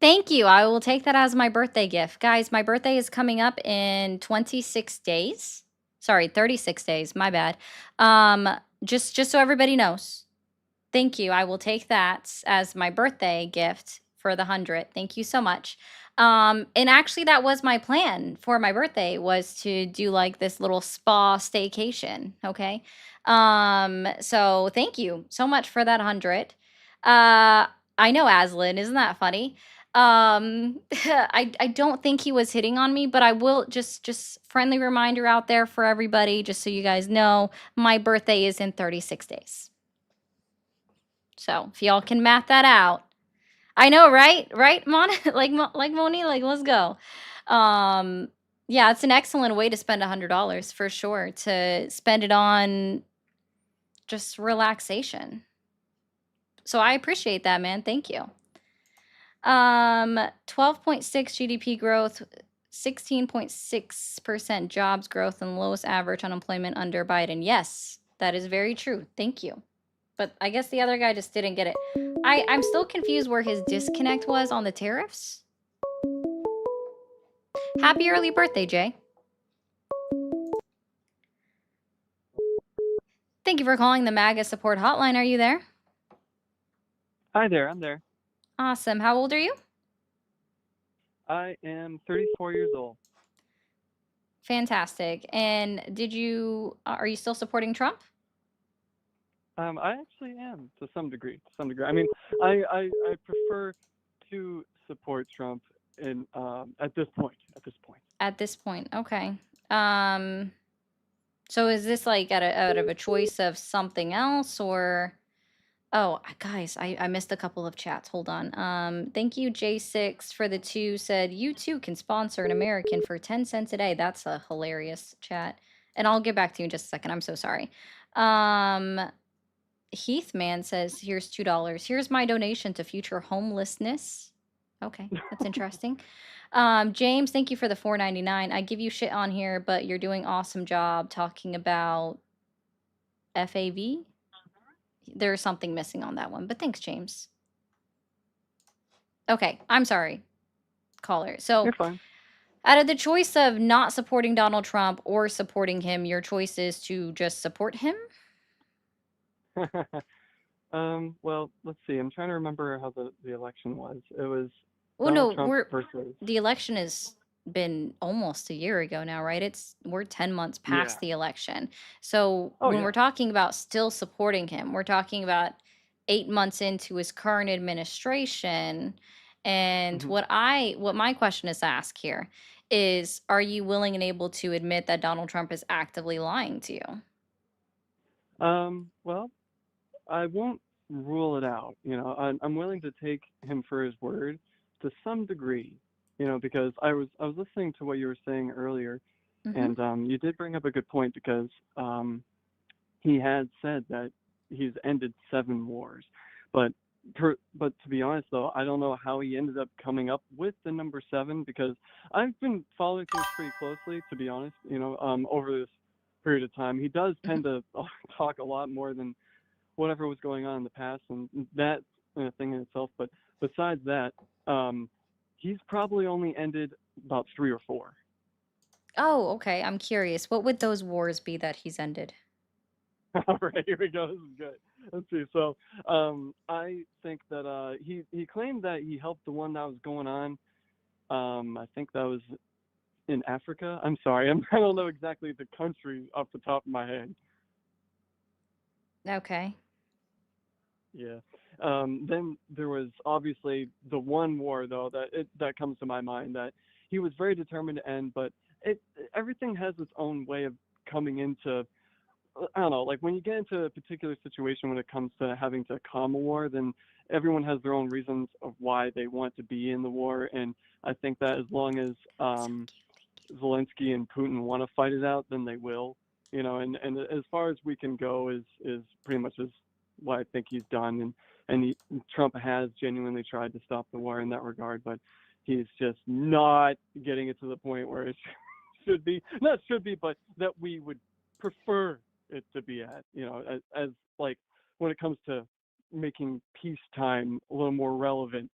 Thank you. I will take that as my birthday gift. Guys, my birthday is coming up in 26 days. Sorry, 36 days. My bad. Just so everybody knows. Thank you. I will take that as my birthday gift for the 100. Thank you so much. And actually that was my plan for my birthday, was to do like this little spa staycation, okay? So thank you so much for that 100. I know, Aslan, isn't that funny? I don't think he was hitting on me, but I will just friendly reminder out there for everybody, just so you guys know, my birthday is in 36 days. So if y'all can math that out. I know, right? Right, Mon? like Moni, like let's go. Yeah, it's an excellent way to spend $100 for sure, to spend it on just relaxation. So I appreciate that, man. Thank you. 12.6 GDP growth, 16.6% jobs growth, and lowest average unemployment under Biden. Yes, that is very true. Thank you. But I guess the other guy just didn't get it. I'm still confused where his disconnect was on the tariffs. Happy early birthday, Jay. Thank you for calling the MAGA support hotline. Are you there? Hi there, I'm there. Awesome. How old are you? I am 34 years old. Fantastic. And are you still supporting Trump? I actually am to some degree. To some degree. I mean, I prefer to support Trump in at this point. At this point. At this point, okay. Um, so is this like out of a choice of something else or? Oh, guys, I missed a couple of chats. Hold on. Thank you, J6 for the 2. Said you too can sponsor an American for 10 cents a day. That's a hilarious chat. And I'll get back to you in just a second. I'm so sorry. Heathman says, here's $2. Here's my donation to future homelessness. Okay, that's interesting. James, thank you for the $4.99. I give you shit on here, but you're doing awesome job talking about FAV. There's something missing on that one, but thanks, James. Okay, I'm sorry, caller. So, You're fine. out of the choice of not supporting Donald Trump or supporting him, your choice is to just support him? Well, let's see. I'm trying to remember how the election was. It was Well, Donald no, Trump versus. the election has been almost a year ago now, right? We're 10 months past Yeah. the election. So Oh when yeah. we're talking about still supporting him, we're talking about 8 months into his current administration. And hmm what my question is asked here is, are you willing and able to admit that Donald Trump is actively lying to you? Well, I won't rule it out. I'm willing to take him for his word to some degree. Because I was listening to what you were saying earlier, Mm-hmm. and you did bring up a good point because he had said that he's ended 7 wars, but but to be honest though, I don't know how he ended up coming up with the number 7 because I've been following things pretty closely. To be honest, over this period of time, he does Mm-hmm. tend to talk a lot more than whatever was going on in the past, and that thing in itself. But besides that, he's probably only ended about 3 or 4. Oh, okay. I'm curious. What would those wars be that he's ended? All right, here we go. This is good. Let's see. So, I think that he claimed that he helped the one that was going on. I think that was in Africa. I'm sorry, I don't know exactly the country off the top of my head. Okay. Yeah. Then there was obviously the one war though that comes to my mind that he was very determined to end, but everything has its own way of coming into. I don't know, like when you get into a particular situation when it comes to having to calm a war, then everyone has their own reasons of why they want to be in the war, and I think that as long as Zelensky and Putin want to fight it out, then they will. And as far as we can go is pretty much as what I think he's done, and Trump has genuinely tried to stop the war in that regard, but he's just not getting it to the point where it should be, not should be, but that we would prefer it to be at, as like when it comes to making peacetime a little more relevant.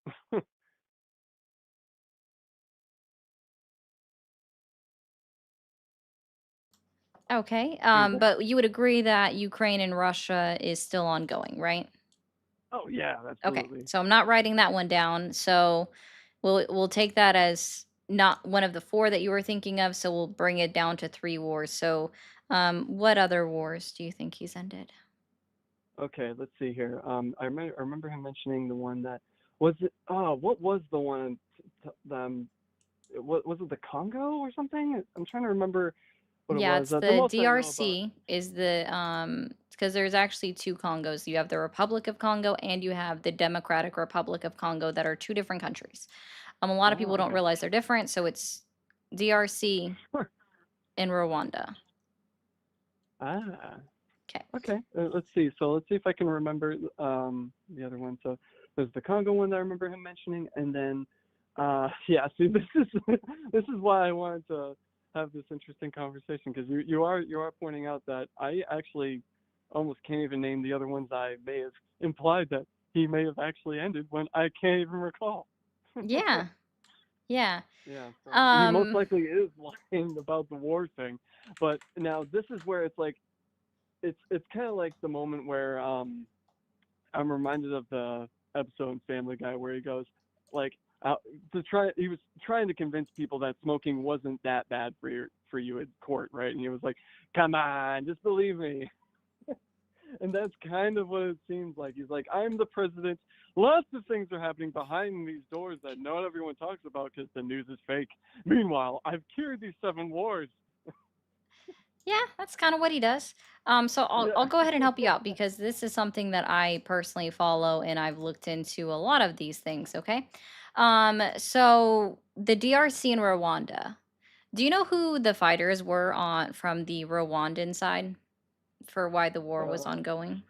Okay. Mhm. But you would agree that Ukraine and Russia is still ongoing, right? Oh yeah, Okay. absolutely. So I'm not writing that one down. So we'll take that as not one of the 4 that you were thinking of. So we'll bring it down to 3 wars. So what other wars do you think he's ended? Okay, let's see here. I remember him mentioning the one that was it. Oh, what was the one? Was it the Congo or something? I'm trying to remember what it Yeah, was. it's The the most I know about. DRC is the because there's actually 2 Congos. You have the Republic of Congo and you have the Democratic Republic of Congo that are 2 different countries. A lot of Oh, people don't okay. realize they're different, so it's DRC Sure. and Rwanda. Ah, Okay. okay. Let's see. So let's see if I can remember the other one. So there's the Congo one that I remember him mentioning, and then yeah. See, this is this is why I wanted to have this interesting conversation because you are pointing out that I actually almost can't even name the other ones I may have implied that he may have actually ended when I can't even recall. Yeah. Yeah. Yeah, so he most Um likely is lying about the war thing. But now this is where it's like it's kind of like the moment where I'm reminded of the episode in Family Guy where he goes like He was trying to convince people that smoking wasn't that bad for you at court, right? And he was like, "Come on, just believe me." And that's kind of what it seems like. He's like, "I'm the president. Lots of things are happening behind these doors that not everyone talks about because the news is fake. Meanwhile, I've cured these 7 wars." Yeah, that's kind of what he does. So I'll go ahead and help you out because this is something that I personally follow and I've looked into a lot of these things, okay? So the DRC and Rwanda. Do you know who the fighters were on from the Rwandan side for why the war was ongoing?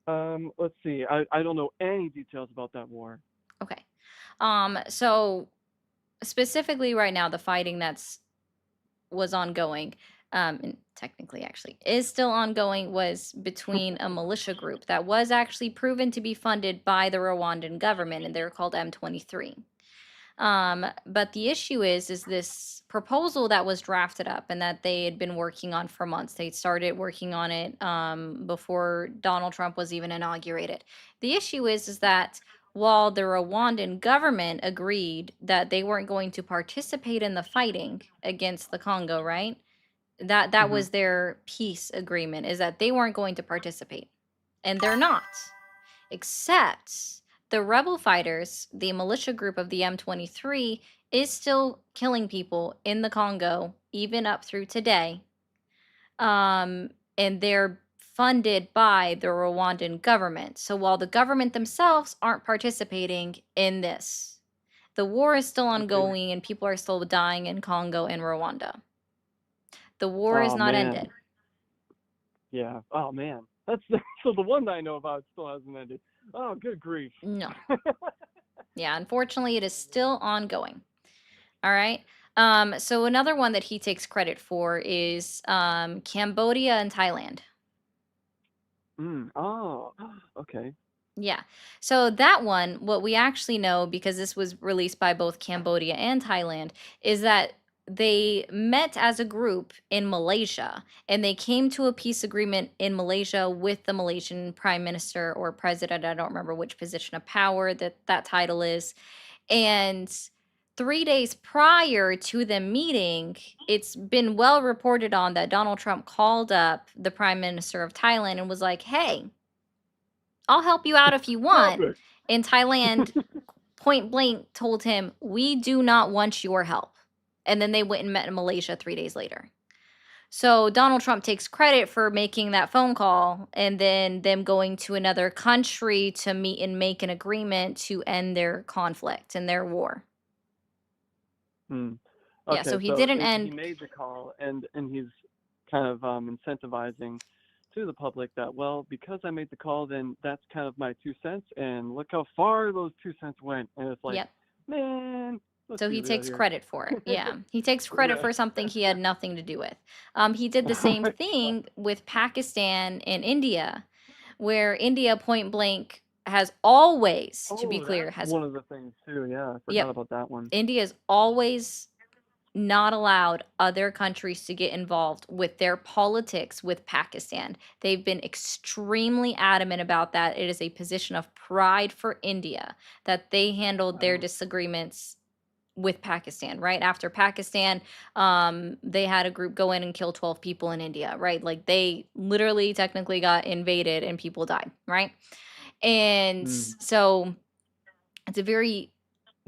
Let's see. I don't know any details about that war. Okay. So specifically right now, the fighting was ongoing, and technically actually is still ongoing, was between a militia group that was actually proven to be funded by the Rwandan government, and they're called M23. But the issue is this proposal that was drafted up and that they had been working on for months. They started working on it before Donald Trump was even inaugurated. The issue is that while the Rwandan government agreed that they weren't going to participate in the fighting against the Congo, right? That Mhm. was their peace agreement, is that they weren't going to participate. And they're not. Except the rebel fighters, the militia group of the M23, is still killing people in the Congo, even up through today. And they're funded by the Rwandan government. So while the government themselves aren't participating in this, the war is still ongoing and people are still dying in Congo and Rwanda. The war is Oh not man. ended. Yeah. Oh man. That's so the one that I know about still hasn't ended. Oh, good grief. No. Yeah, unfortunately, it is still ongoing. All right. So another one that he takes credit for is Cambodia and Thailand. Oh, okay. Yeah. So that one, what we actually know, because this was released by both Cambodia and Thailand, is that they met as a group in Malaysia and they came to a peace agreement in Malaysia with the Malaysian prime minister or president. I don't remember which position of power that title is. And 3 days prior to them meeting, it's been well reported on that Donald Trump called up the prime minister of Thailand and was like, hey, I'll help you out if you want. Perfect. And Thailand point blank told him, we do not want your help. And then they went and met in Malaysia 3 days later. So Donald Trump takes credit for making that phone call and then them going to another country to meet and make an agreement to end their conflict and their war. Hmm. Yeah, so Okay, he didn't he end. made the call, and he's kind of incentivizing to the public that, well, because I made the call, then that's kind of my 2 cents, and look how far those 2 cents went. And it's like, Yep. man, let's So be he real takes here. credit for it. Yeah. He takes credit Yeah. for something he had nothing to do with. He did the same thing with Pakistan and India, where India point blank has always, to be clear, That's has, one of the things too. Yeah, I forgot yep, about that one. India's always not allowed other countries to get involved with their politics with Pakistan. They've been extremely adamant about that. It is a position of pride for India that they handled their disagreements with Pakistan, right? After Pakistan, they had a group go in and kill 12 people in India, right? Like they literally technically got invaded and people died, right? And so it's a very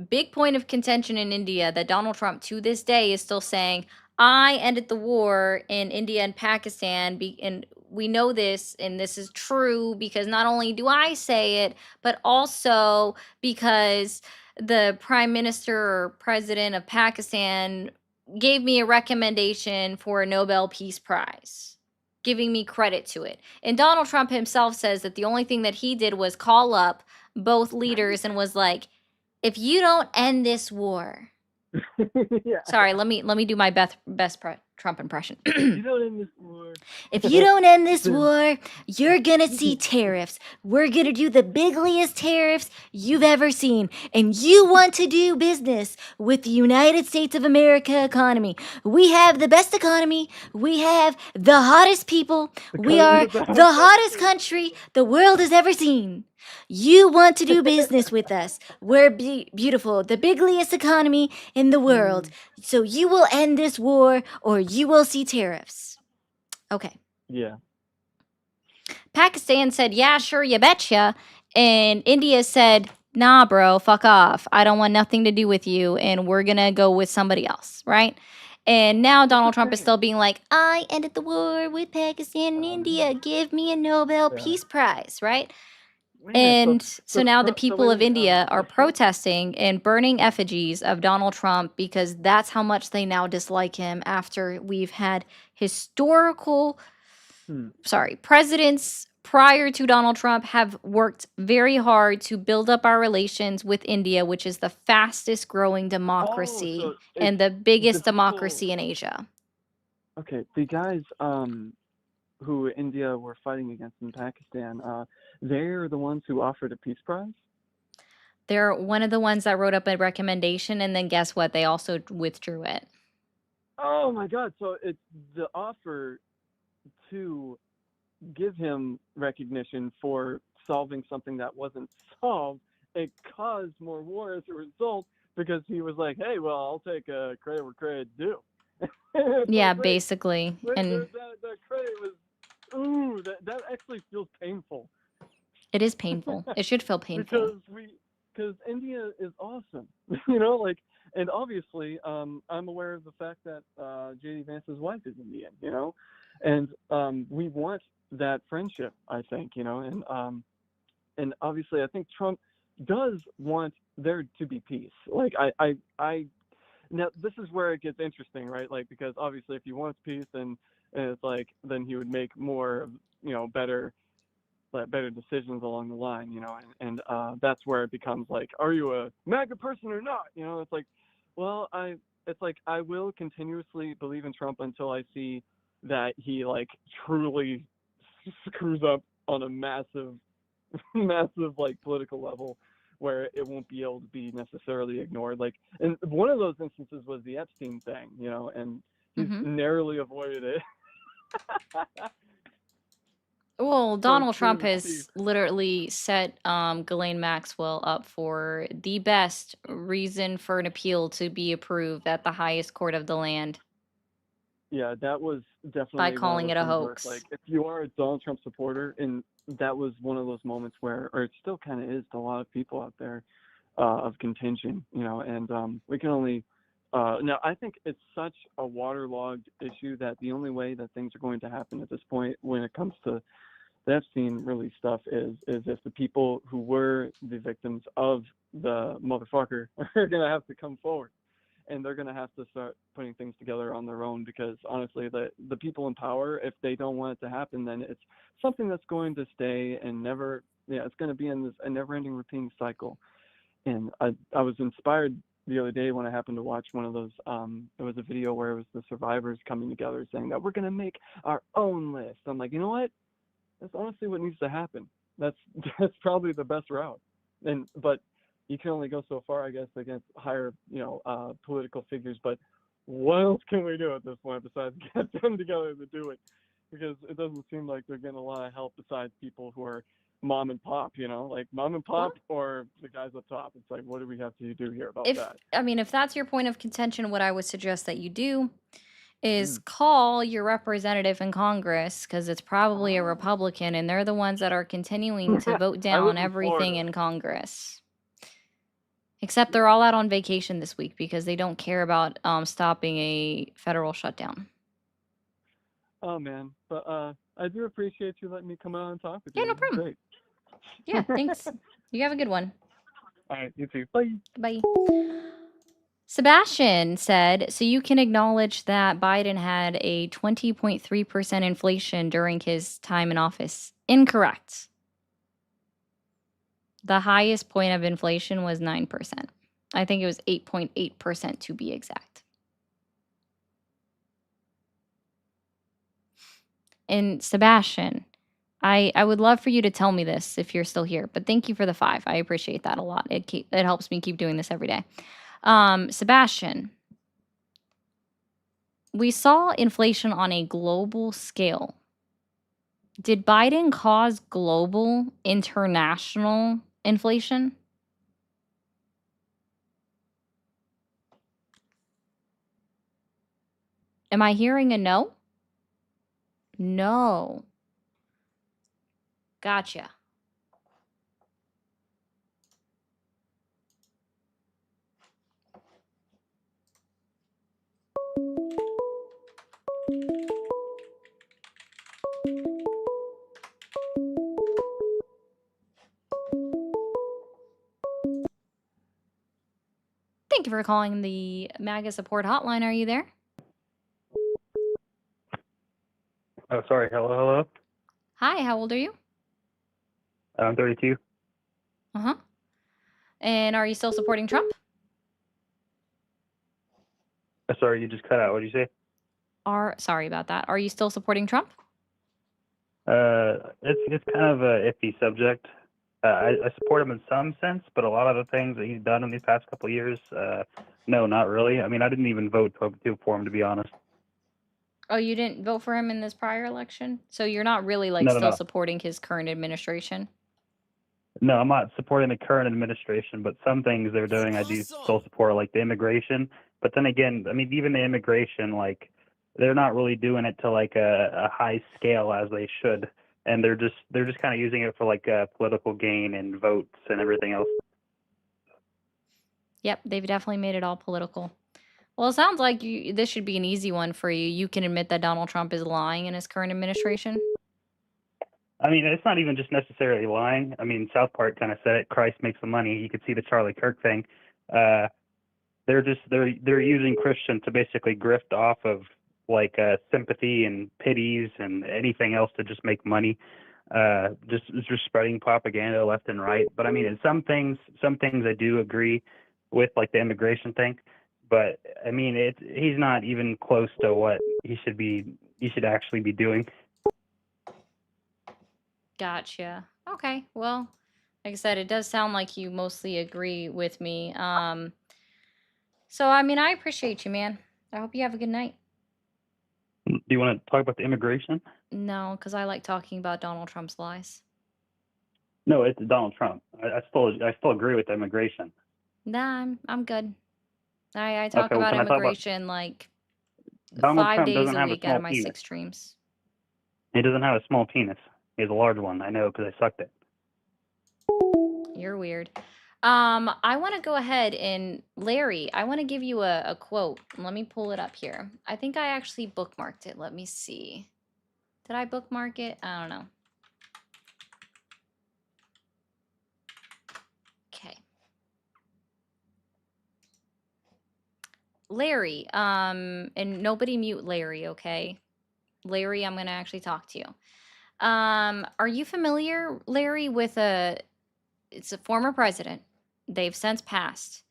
big point of contention in India that Donald Trump to this day is still saying, I ended the war in India and Pakistan. And we know this, and this is true because not only do I say it, but also because the prime minister or president of Pakistan gave me a recommendation for a Nobel Peace Prize, giving me credit to it. And Donald Trump himself says that the only thing that he did was call up both leaders and was like, if you don't end this war, Yeah. sorry, let me do my best Trump impression. You don't end this war. If you don't end this war, you're gonna see tariffs. We're gonna do the bigliest tariffs you've ever seen. And you want to do business with the United States of America economy. We have the best economy. We have the hottest people. We are the hottest country the world has ever seen. You want to do business with us. We're beautiful, the bigliest economy in the world. So you will end this war or you will see tariffs. Okay. Yeah. Pakistan said, yeah, sure, you betcha. And India said, nah, bro, fuck off. I don't want nothing to do with you. And we're going to go with somebody else, right? And now Donald Trump is still being like, I ended the war with Pakistan and India. Give me a Nobel Peace Prize, right? Man, And so now the people of wait, India are Trump- protesting and burning effigies of Donald Trump because that's how much they now dislike him after we've had historical presidents prior to Donald Trump have worked very hard to build up our relations with India, which is the fastest growing democracy so and the biggest the democracy in Asia. Okay, the guys who India were fighting against in Pakistan, they're the ones who offered a peace prize? They're one of the ones that wrote up a recommendation, and then guess what? They also withdrew it. Oh my God! So it's the offer to give him recognition for solving something that wasn't solved. It caused more war as a result because he was like, "Hey, well, I'll take credit where credit due." Yeah, basically. And that credit was, that actually feels painful. it is painful. It should feel painful. Because India is awesome, you know, like, and obviously, I'm aware of the fact that J.D. Vance's wife is Indian, you know, and we want that friendship, I think, you know, and obviously, I think Trump does want there to be peace. Like, I now this is where it gets interesting, right? Like, because obviously, if he wants peace, and it's like, then he would make more, you know, better decisions along the line, you know, and that's where it becomes like, are you a MAGA person or not? You know, it's like, well, it's like I will continuously believe in Trump until I see that he like truly screws up on a massive like political level where it won't be able to be necessarily ignored. Like, and one of those instances was the Epstein thing, you know, and he's narrowly avoided it. Well, Donald Trump has literally set Ghislaine Maxwell up for the best reason for an appeal to be approved at the highest court of the land. Yeah, that was definitely by calling it a hoax. Like, if you are a Donald Trump supporter, and that was one of those moments where, or it still kind of is to a lot of people out there, of contention, you know, and we can only. Now, I think it's such a waterlogged issue that the only way that things are going to happen at this point when it comes to the Epstein really stuff is if the people who were the victims of the motherfucker are going to have to come forward, and they're going to have to start putting things together on their own, because honestly, the people in power, if they don't want it to happen, then it's something that's going to stay and never, it's going to be in a never-ending repeating cycle. And I was inspired the other day when I happened to watch one of those, it was a video where it was the survivors coming together saying that we're going to make our own list. I'm like, you know what? That's honestly what needs to happen. That's probably the best route. But you can only go so far, I guess, against higher, political figures. But what else can we do at this point besides get them together to do it? Because it doesn't seem like they're getting a lot of help besides people who are mom and pop, like mom and pop or the guys up top. It's like, what do we have to do here about that? I mean, if that's your point of contention, what I would suggest that you do is call your representative in Congress, because it's probably a Republican, and they're the ones that are continuing to vote down everything in Congress. Except they're all out on vacation this week because they don't care about stopping a federal shutdown. Oh, man. But I do appreciate you letting me come out and talk with you. Yeah, no problem. Great. Yeah, thanks. You have a good one. All right, you too. Bye. Bye. Sebastian said, so you can acknowledge that Biden had a 20.3% inflation during his time in office. Incorrect. The highest point of inflation was 9%. I think it was 8.8% to be exact. And Sebastian, I would love for you to tell me this if you're still here, but thank you for the 5. I appreciate that a lot. It helps me keep doing this every day. Sebastian, we saw inflation on a global scale. Did Biden cause global, international inflation? Am I hearing a no? No. Gotcha. Thank you for calling the MAGA support hotline. Are you there? Oh, sorry. Hello. Hi, how old are you? I'm 32. Uh-huh. And are you still supporting Trump? Sorry, you just cut out. What did you say? Sorry about that. Are you still supporting Trump? It's kind of a iffy subject. I support him in some sense, but a lot of the things that he's done in these past couple of years, no, not really. I mean, I didn't even vote for him, to be honest. Oh, you didn't vote for him in this prior election? So you're not really like No, no, still no. supporting his current administration? No, I'm not supporting the current administration, but some things they're doing I do still support, like the immigration. But then again, I mean, even the immigration, like, they're not really doing it to like a high scale as they should, and they're just kind of using it for like political gain and votes and everything else. Yep, they've definitely made it all political. Well, it sounds like this should be an easy one for you. You can admit that Donald Trump is lying in his current administration. I mean, it's not even just necessarily lying. I mean, South Park kind of said it. Christ makes the money. You could see the Charlie Kirk thing. They're using Christian to basically grift off of like sympathy and pities and anything else to just make money. Just spreading propaganda left and right. But I mean, in some things I do agree with, like the immigration thing. But I mean, he's not even close to what he should actually be doing. Gotcha. Okay. Well, like I said, it does sound like you mostly agree with me. So I mean, I appreciate you, man. I hope you have a good night. Do you want to talk about the immigration? No, because I like talking about Donald Trump's lies. No, it's Donald Trump. I still agree with immigration. Nah, I'm good. I talk Okay, well, about can I talk about immigration like Donald 5 Trump? days Doesn't a have a week out small of my penis. 6 streams. He doesn't have a small penis. He has a large one. I know because I sucked it. You're weird. I want to go ahead and Larry, I want to give you a quote. Let me pull it up here. I think I actually bookmarked it. Let me see. Did I bookmark it? I don't know. Okay. Larry, and nobody mute Larry, okay? Larry, I'm going to actually talk to you. Are you familiar, Larry, with it's a former president. They've since passed.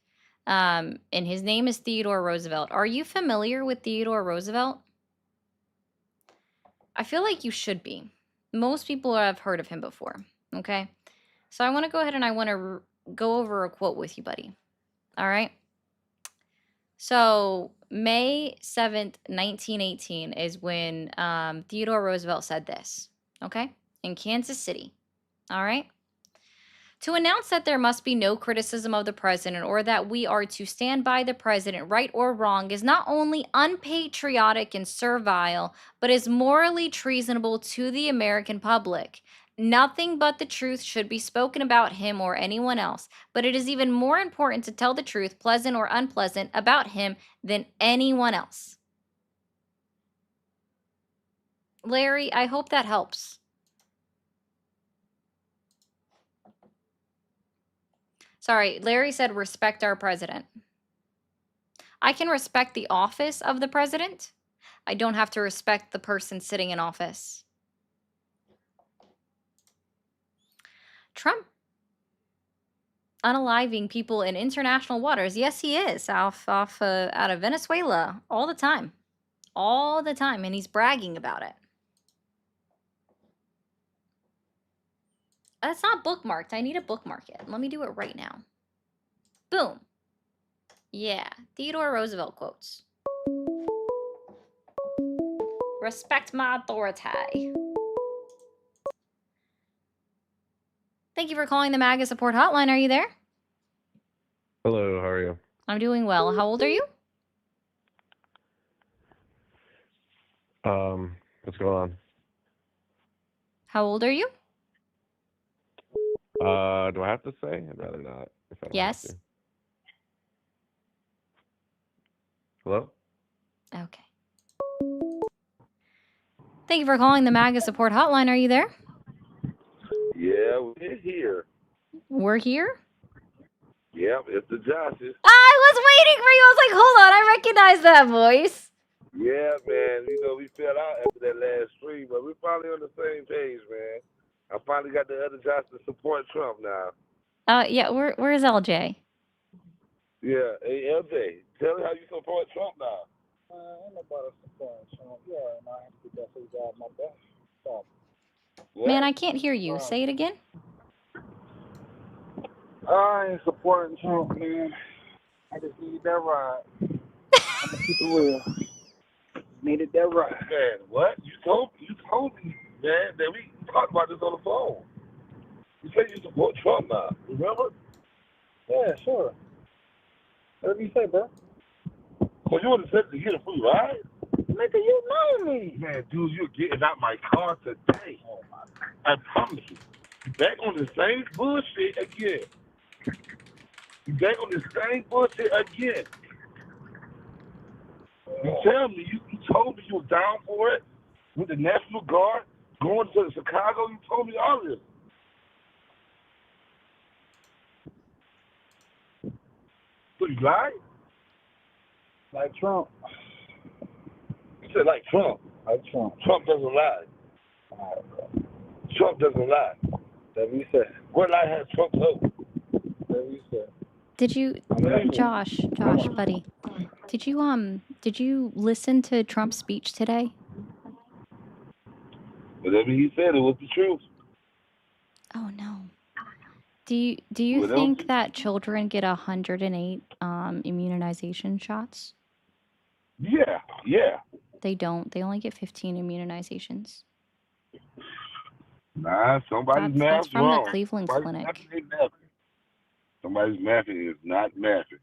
And his name is Theodore Roosevelt. Are you familiar with Theodore Roosevelt? I feel like you should be. Most people have heard of him before, okay? So I want to go ahead and I want to go over a quote with you, buddy. All right? So May 7th, 1918 is when Theodore Roosevelt said this, okay? In Kansas City, all right? To announce that there must be no criticism of the president or that we are to stand by the president, right or wrong, is not only unpatriotic and servile, but is morally treasonable to the American public. Nothing but the truth should be spoken about him or anyone else, but it is even more important to tell the truth, pleasant or unpleasant, about him than anyone else. Larry, I hope that helps. Sorry, Larry said respect our president. I can respect the office of the president. I don't have to respect the person sitting in office. Trump unaliving people in international waters. Yes, he is out of Venezuela all the time, and he's bragging about it. That's not bookmarked. I need to bookmark it. Let me do it right now. Boom. Yeah. Theodore Roosevelt quotes. Respect my authority. Thank you for calling the MAGA support hotline. Are you there? Hello, how are you? I'm doing well. How old are you? What's going How old are you? on? Do I have to say? I'd rather not, if I don't have Yes. to. Hello? Okay. Thank you for calling the MAGA support hotline. Are you there? Yeah, we're here. We're here. Yep, it's the Joshes. I was waiting for you. I was like, hold on. I recognize that voice. Yeah, man. You know, we fell out after that last stream, but we're finally on the same page, man. I finally got the other Josh to support Trump now. Yeah. Where's LJ? Yeah, hey, LJ, tell me how you support Trump now. Ain't nobody supporting Trump. Yeah, and I have to get that job my best. So, Man, I can't hear you. Say it again. I ain't supporting Trump, man. I just need that ride. I'm gonna keep it real. Needed that ride. Man, what? You told me, man, that we talked about this on the phone. You said you support Trump now. Remember? Yeah, sure. Whatever you say, bro. So you would have said to get a free ride? Nigga, you know me. Man, dude, you're getting out my car today. Oh my God. I promise you. You back on the same bullshit again. You back on the same bullshit again. You tell me, you told me you were down for it with the National Guard, going to Chicago. You told me all this. So you lied? Like Trump. You said like Trump. Like Trump. Trump doesn't lie. All right, bro. Trump doesn't lie. Whatever you say. What lie has Trump told? Whatever you say. Did you, Josh, buddy? Did you listen to Trump's speech today? Whatever he said, it was the truth. Oh no. Do you think that children get 108 immunization shots? Yeah. They don't. They only get 15 immunizations. Nah, somebody's math That's from wrong. the Cleveland Somebody's Clinic. mathing ain't mathing. Somebody's mathing is not mathing.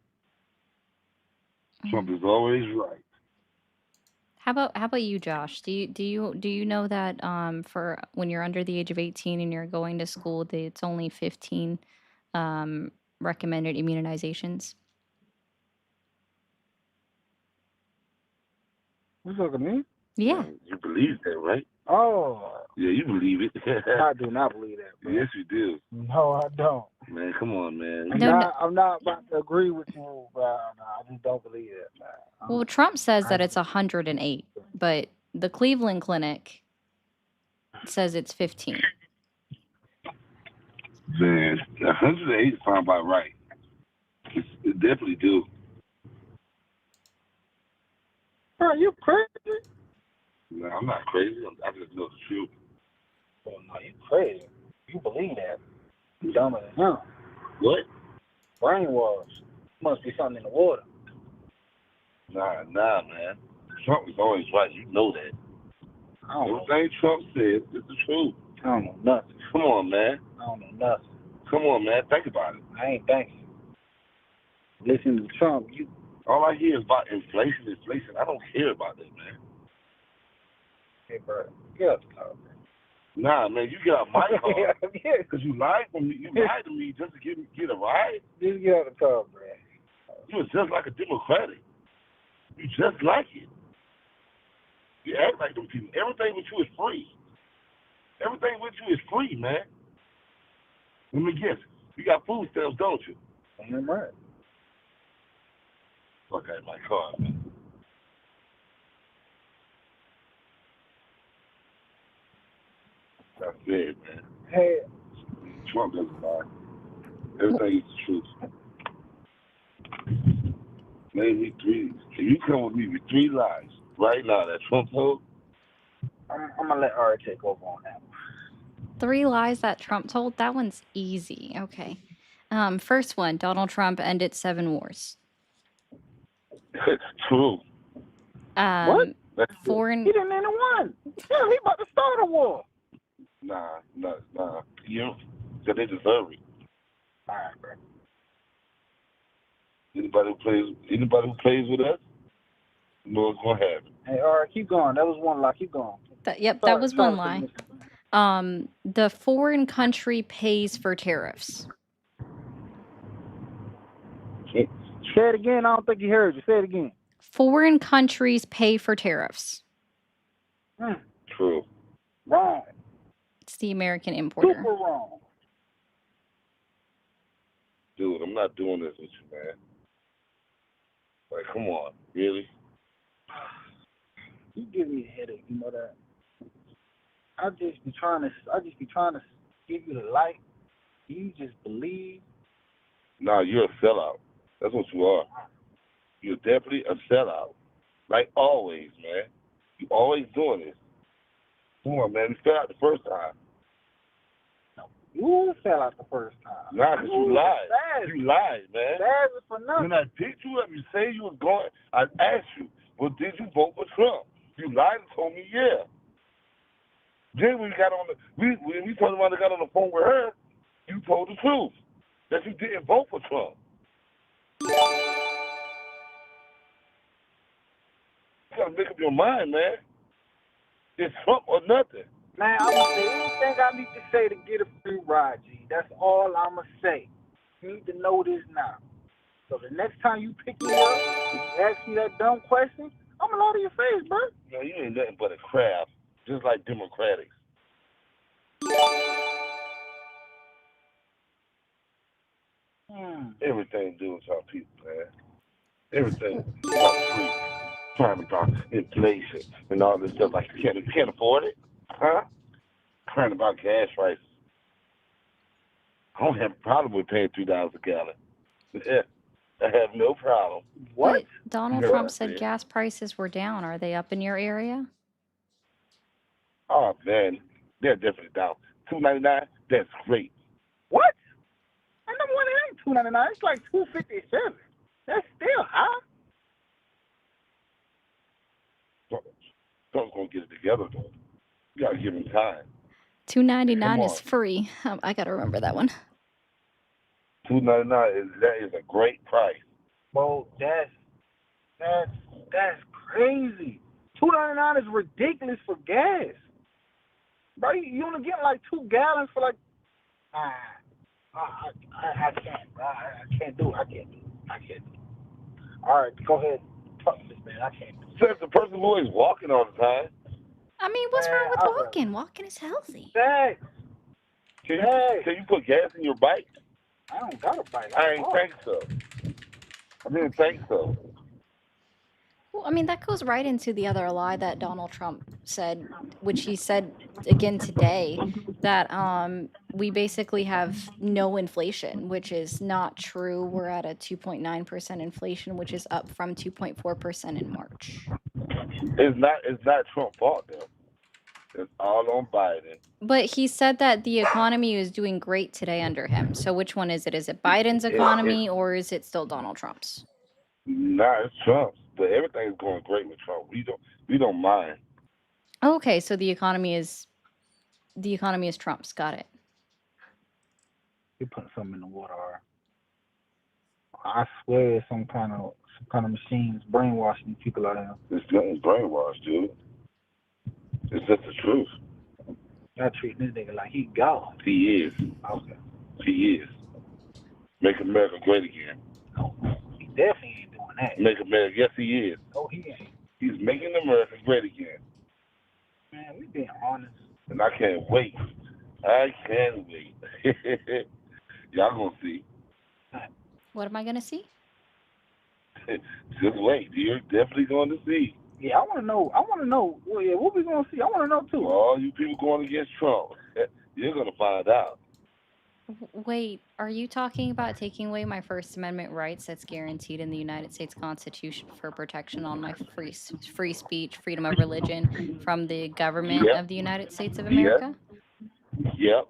Trump is always right. How about you, Josh? Do you know that for when you're under the age of 18 and you're going to school, it's only 15 recommended immunizations? You talking to me? Yeah. You believe that, right? Oh. Yeah, you believe it. I do not believe that, bro. Yes, you do. No, I don't. Man, come on, man. I'm not about to agree with you, but I just don't believe it, man. Well, Trump says that it's 108, but the Cleveland Clinic says it's 15. Man, 108 sounds about right. It definitely do. Bro, you crazy? No, I'm not crazy. I just know the truth. Oh, no, you crazy. You believe that. You dumber than him. What? Brainwash. Must be something in the water. Nah, man. Trump is always right. You know that. Everything Trump says is the truth. I don't know nothing. Come on, man. I don't know nothing. Come on, man. Think about it. I ain't thinking. Listen to Trump, all I hear is about inflation. I don't care about that, man. Hey, bro, get up the car, man. Nah, man, you get out my car. Yeah. Because you lied to me. You lied to me just to get a ride. Just get out the car, bro. You was just like a Democratic. You just like it. You act like them people. Everything with you is free. Everything with you is free, man. Let me guess. You got food stamps, don't you? I'm right. Fuck out of my car, man. That's it, man. Hey. Trump doesn't lie. Everything is the truth. Name me three. Can you come with me with 3 lies right now that Trump told? I'm going to let Ari take over on that one. 3 lies that Trump told? That one's easy. Okay. First one, Donald Trump ended 7 wars. True. What? That's true. Foreign. He didn't end one. Yeah, he about to start a war. Nah. You, because they deserve it. All right, bro. Anybody who plays with us, know what's gonna happen. Hey, all right, keep going. That was one lie. Keep going. That was one lie. The foreign country pays for tariffs. Say it again. I don't think he heard you. Say it again. Foreign countries pay for tariffs. True. Wrong. It's the American importer. Super wrong. Dude, I'm not doing this with you, man. Like, come on, really? You give me a headache. You know that. I just be trying to give you the light. You just believe. Nah, you're a sellout. That's what you are. You're definitely a sellout. Like always, man. You always doing this. Come on, man. You fell out the first time. You fell out the first time. Nah, because you lied. You lied, man. Bad for nothing. When I picked you up, you say you was going. I asked you, well, did you vote for Trump? You lied and told me, yeah. Then when we got on when we turned around and got on the phone with her, you told the truth that you didn't vote for Trump. You gotta make up your mind, man. It's Trump or nothing. Man, I'm gonna say anything I need to say to get a free ride, G. That's all I'm gonna say. You need to know this now. So the next time you pick me up, you ask me that dumb question, I'm gonna lie to your face, bro. No, you ain't nothing but a crab, just like Democrats. Everything to do with y'all people, man. Everything about free, trying about inflation and all this stuff. Like you can't afford it, huh? Crying about gas prices. I don't have a problem with paying $3 a gallon. Yeah, I have no problem. What? But Donald Trump said gas prices were down. Are they up in your area? Oh man, they're definitely down. $2.99. That's great. What? I know one it ain't $2.99. It's like $2.57. That's still high. Trump's gonna get it together though. You gotta give him time. $2.99 is free. I gotta remember that one. $2.99 is a great price. Well, that's crazy. $2.99 is ridiculous for gas. Bro, you only get like 2 gallons for like. I can't. I can't do it. All right, go ahead. Talk to this man. I can't do it. So it's the person who is walking all the time. I mean, what's wrong with walking? Walking is healthy. Thanks. Can you put gas in your bike? I don't got a bike. I ain't think so. I didn't think so. Well, I mean, that goes right into the other lie that Donald Trump said, which he said again today, that we basically have no inflation, which is not true. We're at a 2.9% inflation, which is up from 2.4% in March. It's not Trump's fault though. It's all on Biden. But he said that the economy is doing great today under him. So which one is it? Is it Biden's economy or is it still Donald Trump's? Nah, it's Trump's. But everything's going great with Trump. We don't mind. Okay, so the economy is Trump's. Got it. You put something in the water. I swear, it's some kind of machines brainwashing people out there. This thing's brainwashed, dude. It's just the truth. Y'all treating this nigga like he God. He is. Okay. He is. Make America great again. No, he definitely ain't doing that. Make America. Yes, he is. No, he ain't. He's making America great again. Man, we being honest. And I can't wait. I can't wait. Y'all gonna see. What am I gonna see? Just wait. You're definitely going to see. Yeah, I want to know. Well, yeah, what we gonna see? I want to know too. All you people going against Trump, you're gonna find out. Wait, are you talking about taking away my First Amendment rights that's guaranteed in the United States Constitution for protection on my free speech, freedom of religion from the government of the United States of America? Yep.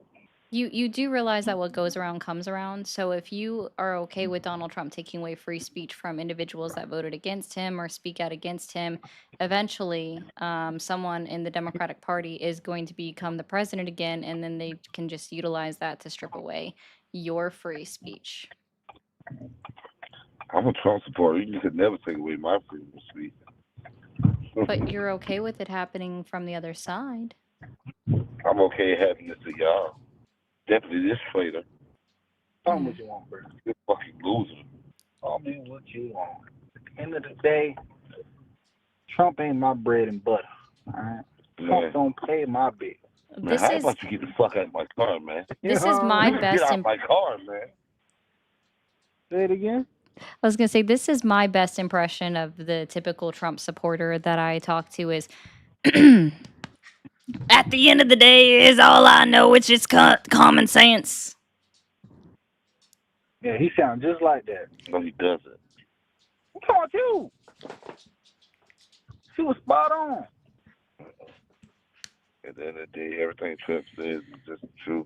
You do realize that what goes around comes around. So if you are okay with Donald Trump taking away free speech from individuals that voted against him or speak out against him, eventually someone in the Democratic Party is going to become the president again, and then they can just utilize that to strip away your free speech. I'm a Trump supporter. You could never take away my freedom of speech. But you're okay with it happening from the other side. I'm okay having this to y'all. Definitely this traitor. Tell me what you want, bro. This fucking loser. Tell me what you want. At the end of the day, Trump ain't my bread and butter. All right. Trump don't pay my bill. Man, how about you get the fuck out of my car, man? This is my best. Get out of my car, man. Say it again. I was gonna say this is my best impression of the typical Trump supporter that I talk to is. At the end of the day, is all I know. It's just common sense. Yeah, he sounds just like that. No, he doesn't. I'm talking about you. She was spot on. At the end of the day, everything Trump says is just the truth.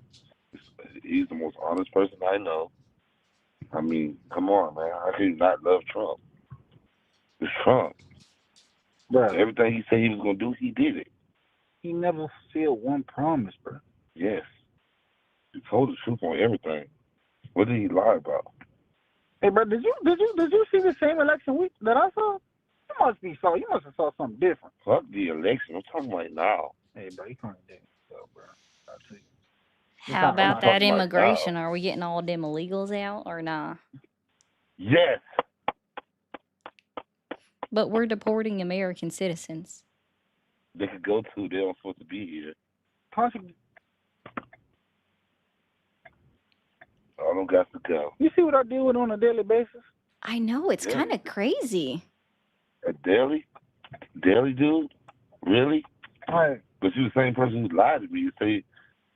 He's the most honest person I know. I mean, come on, man. How can you not love Trump? It's Trump. Bro. Everything he said he was going to do, he did it. He never fulfilled one promise, bro. Yes. He told the truth on everything. What did he lie about? Hey, bro, did you see the same election week that I saw? You must have saw something different. Fuck the election. I'm talking about now. Hey, bro, you can't do so, bro. I'll tell you. How about that immigration? Are we getting all them illegals out or nah? Yes. But we're deporting American citizens. They could go to. They're not supposed to be here. Possibly. All them got to go. You see what I deal with on a daily basis? I know, it's kind of crazy. A daily? Daily, dude? Really? All right. But you the same person who lied to me. You say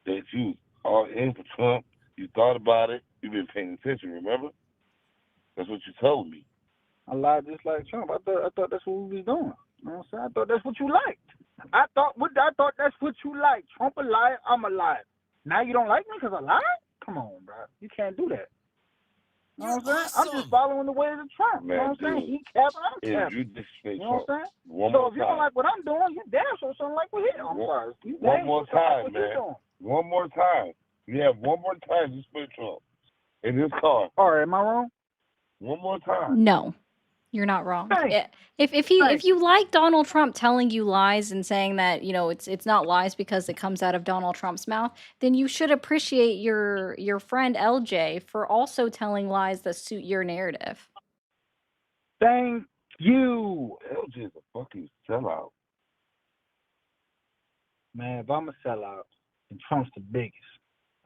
that you all in for Trump. You thought about it. You've been paying attention, remember? That's what you told me. I lied just like Trump. I thought that's what we was doing. You know what I'm saying? I thought that's what you liked. I thought that's what you like. Trump a liar, I'm a liar. Now you don't like me because I lied? Come on, bro. You can't do that. You know what I'm saying? I'm just following the ways of Trump. Man, you know what I'm saying? dude, He capping, I'm capping. you disrespect You know what I'm saying? One so more if you don't time. like what I'm doing, you damn sure something like what him. I'm sorry. You One damn more sure something like time, what man. you doing. One more time. You have one more time to split Trump in this car. All right, am I wrong? One more time. No, you're not wrong. Thanks. If you like Donald Trump telling you lies and saying that, you know, it's not lies because it comes out of Donald Trump's mouth, then you should appreciate your friend LJ for also telling lies that suit your narrative. Thank you. LJ is a fucking sellout. Man, if I'm a sellout, then Trump's the biggest.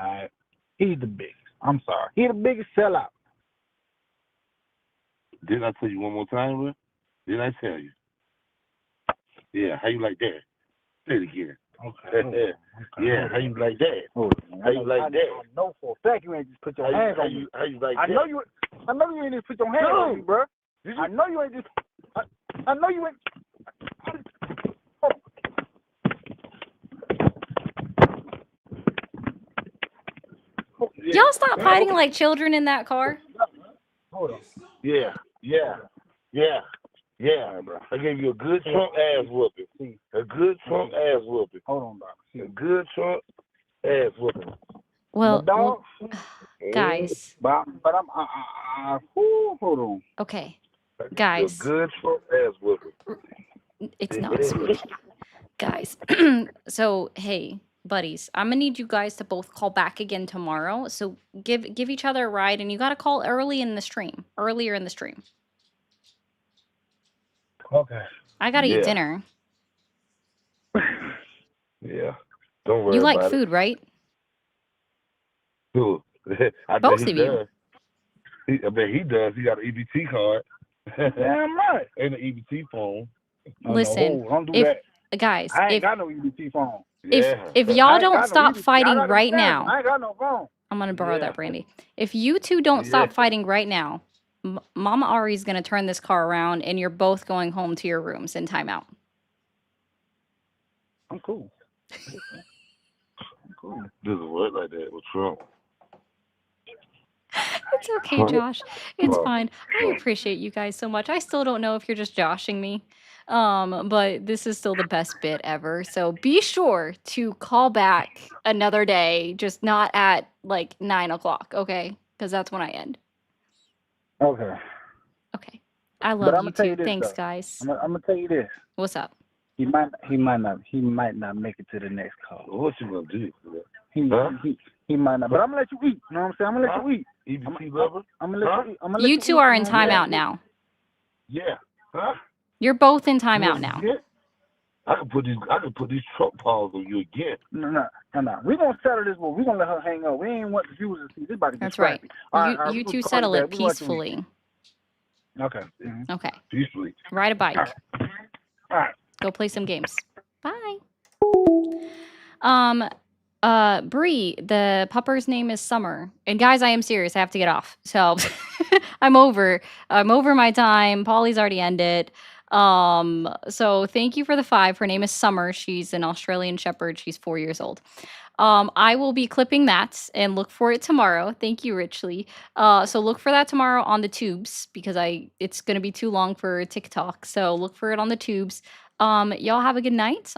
All right? He's the biggest. I'm sorry. He's the biggest sellout. Didn't I tell you one more time, bro? Didn't I tell you? Yeah, how you like that? Say it again. Okay. Yeah, how you like that? How you like that? I know for a fact you ain't just put your hands on me. How you like I that? know you ain't just put your hands on me, bro. I know you ain't just. I know you ain't. Y'all stop fighting like children in that car. Hold on. Yeah. Bro. I gave you a good Trump ass whooping. A good Trump ass whooping. Hold on, bro. A good Trump ass whooping. Well, dog. guys. But I'm. Hold on. Okay, guys. A good Trump ass whooping. It's not sweet. Guys. So, hey, buddies, I'm gonna need you guys to both call back again tomorrow. So give each other a ride, and you gotta call earlier in the stream. Okay. I gotta eat dinner. Yeah. Don't worry You like about food, right? Who? I bet Both he of you. does. I bet he does. He got an EBT card. Damn right. And an EBT phone. Listen, don't do if that. guys, I ain't got no EBT phone. if y'all don't stop fighting right now, I ain't got no phone. I'm gonna borrow that, Brandy. If you two don't stop fighting right now, Mama Ari's gonna turn this car around, and you're both going home to your rooms in timeout. I'm cool. Doesn't work like that with Trump. It's okay, Josh. It's fine. I appreciate you guys so much. I still don't know if you're just joshing me. But this is still the best bit ever. So be sure to call back another day, just not at like 9 o'clock, okay? Because that's when I end. Okay. Okay. I But love I'm you gonna tell too. you this Thanks, though. guys. I'm gonna tell you this. What's up? He might not make it to the next call. What you gonna do? He might not. But I'm gonna let you eat. You know what I'm saying? I'm gonna let you eat. EBT lover? I'm gonna let you eat. I'm gonna let You you two eat, are you in know what I'm timeout saying? now. Yeah. Huh? You're both in timeout now. Yeah. I can put these Trump paws on you again. No. We're gonna settle this one. We're gonna let her hang up. We ain't want the viewers to see this about to get That's right. scrappy. All right, You we two gonna call settle you it back. We gonna let you eat. peacefully. Okay. Okay. Peacefully. Ride a bike. All right. Go play some games. Bye. Bree, the pupper's name is Summer. And guys, I am serious. I have to get off. So I'm over my time. Polly's already ended. So thank you for the 5. Her name is Summer. She's an Australian Shepherd. She's 4 years old. I will be clipping that and look for it tomorrow. Thank you, Richly. So look for that tomorrow on the tubes because it's gonna be too long for TikTok. So look for it on the tubes. Y'all have a good night.